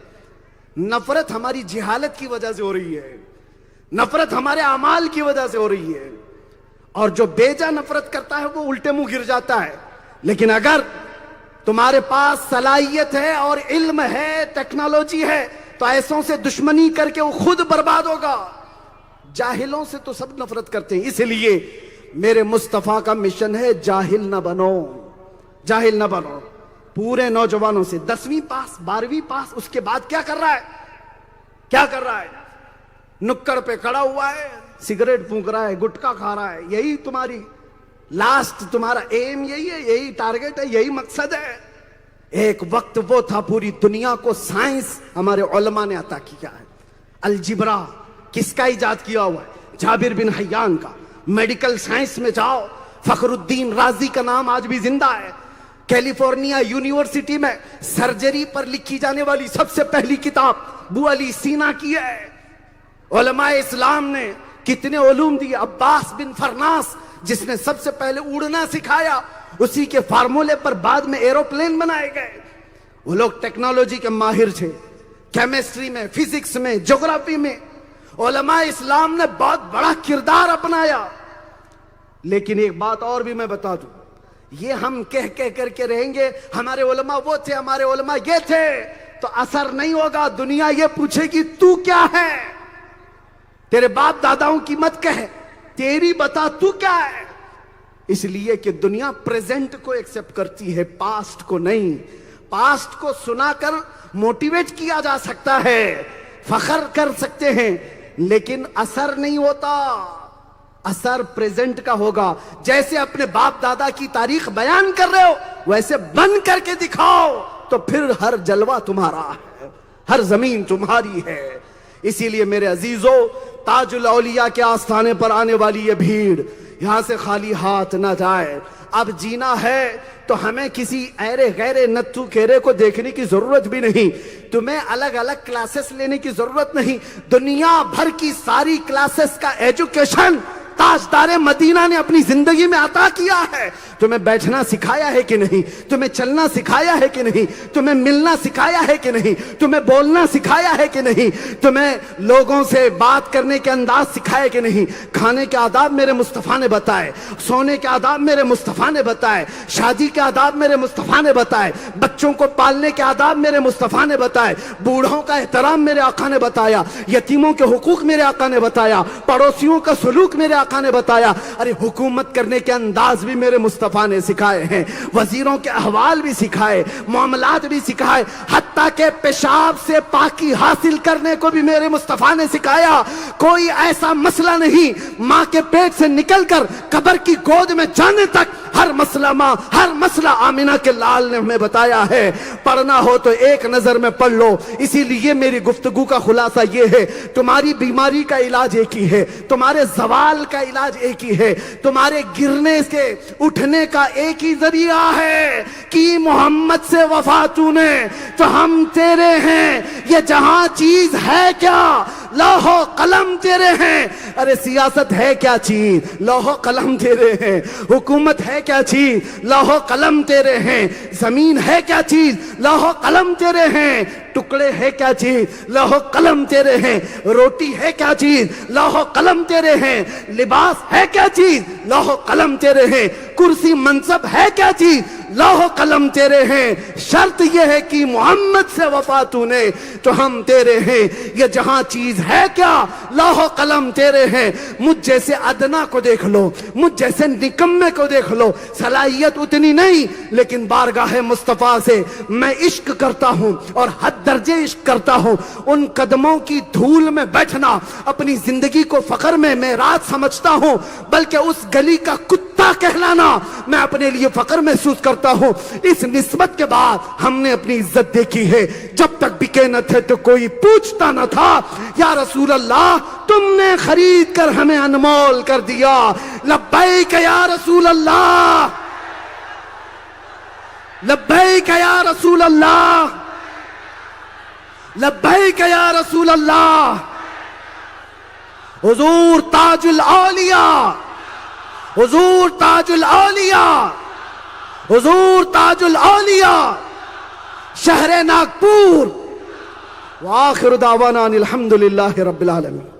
نفرت ہماری جہالت کی وجہ سے ہو رہی ہے، نفرت ہمارے اعمال کی وجہ سے ہو رہی ہے. اور جو بیجا نفرت کرتا ہے وہ الٹے منہ گر جاتا ہے. لیکن اگر تمہارے پاس صلاحیت ہے اور علم ہے، ٹیکنالوجی ہے، تو ایسوں سے دشمنی کر کے وہ خود برباد ہوگا. جاہلوں سے تو سب نفرت کرتے ہیں. اس لیے میرے مصطفیٰ کا مشن ہے جاہل نہ بنو، جاہل نہ بنو. پورے نوجوانوں سے 10ویں پاس 12ویں پاس، اس کے بعد کیا کر رہا ہے؟ کیا کر رہا ہے؟ نکڑ پہ کھڑا ہوا ہے، سگریٹ پھونک رہا ہے، گٹکا کھا رہا ہے. یہی تمہاری لاسٹ، تمہارا ایم یہی ہے، یہی ٹارگٹ ہے، یہی مقصد ہے. ایک وقت وہ تھا، پوری دنیا کو سائنس ہمارے علماء نے عطا کیا ہے. الجبرا کس کا ایجاد کیا ہوا ہے؟ جابر بن حیان کا. میڈیکل سائنس میں جاؤ، فخر الدین رازی کا نام آج بھی زندہ ہے. کیلیفورنیا یونیورسٹی میں سرجری پر لکھی جانے والی سب سے پہلی کتاب ابو علی سینا کی ہے. علماء اسلام نے کتنے علوم دیے. عباس بن فرناس جس نے سب سے پہلے اڑنا سکھایا، اسی کے فارمولے پر بعد میں ایروپلین بنائے گئے. وہ لوگ ٹیکنالوجی کے ماہر تھے، کیمسٹری میں، فزکس میں، جغرافی میں. علماء اسلام نے بہت بڑا کردار اپنایا. لیکن ایک بات اور بھی میں بتا دوں، یہ ہم کہہ کر کے رہیں گے ہمارے علماء وہ تھے، ہمارے علماء یہ تھے، تو اثر نہیں ہوگا. دنیا یہ پوچھے گی تو کیا ہے؟ تیرے باپ داداؤں کی مت کہے، تیری بتا تو کیا ہے. اس لیے کہ دنیا پریزنٹ کو ایکسپٹ کرتی ہے، پاسٹ کو نہیں. پاسٹ کو سنا کر موٹیویٹ کیا جا سکتا ہے، فخر کر سکتے ہیں، لیکن اثر نہیں ہوتا. اثر پریزنٹ کا ہوگا. جیسے اپنے باپ دادا کی تاریخ بیان کر رہے ہو، ویسے بن کر کے دکھاؤ، تو پھر ہر جلوہ تمہارا ہے، ہر زمین تمہاری ہے. اسی لیے میرے عزیزو، تاج الاولیاء کے آستانے پر آنے والی یہ بھیڑ یہاں سے خالی ہاتھ نہ جائے. اب جینا ہے تو ہمیں کسی ایرے غیرے نتھو کیرے کو دیکھنے کی ضرورت بھی نہیں. تمہیں الگ الگ کلاسز لینے کی ضرورت نہیں. دنیا بھر کی ساری کلاسز کا ایجوکیشن تاجدار مدینہ نے اپنی زندگی میں عطا کیا ہے. تمہیں بیٹھنا سکھایا ہے کہ نہیں؟ تمہیں چلنا سکھایا ہے کہ نہیں؟ تمہیں ملنا سکھایا ہے کہ نہیں؟ تمہیں بولنا سکھایا ہے کہ نہیں؟ تمہیں لوگوں سے بات کرنے کے انداز سکھایا کہ نہیں؟ کھانے کے آداب میرے مصطفیٰ نے بتائے، سونے کے آداب میرے مصطفیٰ نے بتائے، شادی کے آداب میرے مصطفیٰ نے بتائے، بچوں کو پالنے کے آداب میرے مصطفیٰ نے بتائے، بوڑھوں کا احترام میرے آقا نے بتایا، یتیموں کے حقوق میرے آقا نے بتایا، پڑوسیوں کا سلوک میرے آقا نے بتایا. ارے حکومت کرنے کے انداز بھی میرے مصطفیٰ نے سکھائے ہیں، وزیروں کے احوال بھی سکھائے، معاملات بھی سکھائے، حتیٰ کہ پیشاب سے پاکی حاصل کرنے کو بھی میرے مصطفیٰ نے سکھایا. کوئی ایسا مسئلہ نہیں ماں کے پیٹ سے نکل کر قبر کی گود میں جانے تک ہر مسئلہ آمینہ کے لال نے ہمیں بتایا ہے. پڑھنا ہو تو ایک نظر میں پڑھ لو. اسی لیے میری گفتگو کا خلاصہ یہ ہے، تمہاری بیماری کا علاج ایک ہی ہے، تمہارے زوال کا علاج ایک ہی ہے، تمہارے گرنے سے اٹھنے کا ایک ہی ذریعہ ہے کہ محمد سے وفا تو نے تو ہم تیرے ہیں. یہ جہاں چیز ہے کیا، لوح و قلم تیرے ہیں. ارے سیاست ہے کیا چیز، لوح و قلم تیرے ہیں. حکومت ہے کیا چیز، لوح و قلم تیرے ہیں. زمین ہے کیا چیز، لوح و قلم تیرے ہیں. ٹکڑے ہے کیا چیز، لوح و قلم تیرے ہیں. روٹی ہے کیا چیز، لوح و قلم تیرے ہیں. لباس ہے کیا چیز، لوح و قلم تیرے ہیں. کرسی منصب ہے کیا چیز، لوح و قلم تیرے ہیں. شرط یہ ہے کہ محمد سے وفا تو نے تو ہم تیرے ہیں. یہ جہاں چیز ہے کیا، لوح و قلم تیرے ہیں. مجھ جیسے ادنا کو دیکھ لو، مجھ جیسے نکمے کو دیکھ لو، صلاحیت اتنی نہیں، لیکن بارگاہ مصطفیٰ سے میں عشق کرتا ہوں اور حد درجے عشق کرتا ہوں. ان قدموں کی دھول میں بیٹھنا اپنی زندگی کو فخر میں معراج سمجھتا ہوں، بلکہ اس گلی کا کتا کہلانا میں اپنے لیے فخر محسوس کرتا ہوں. اس نسبت کے بعد ہم نے اپنی عزت دیکھی ہے. جب تک بکے نہ تھے تو کوئی پوچھتا نہ تھا، یا رسول اللہ تم نے خرید کر ہمیں انمول کر دیا. لبیک یا رسول اللہ. لبیک یا رسول اللہ، لبیک یا رسول اللہ۔ حضور تاج الاولیاء، حضور تاج الاولیاء، حضور تاج الاولیاء، شہر ناگپور۔ وآخر دعوانا ان الحمد للہ رب العالمین۔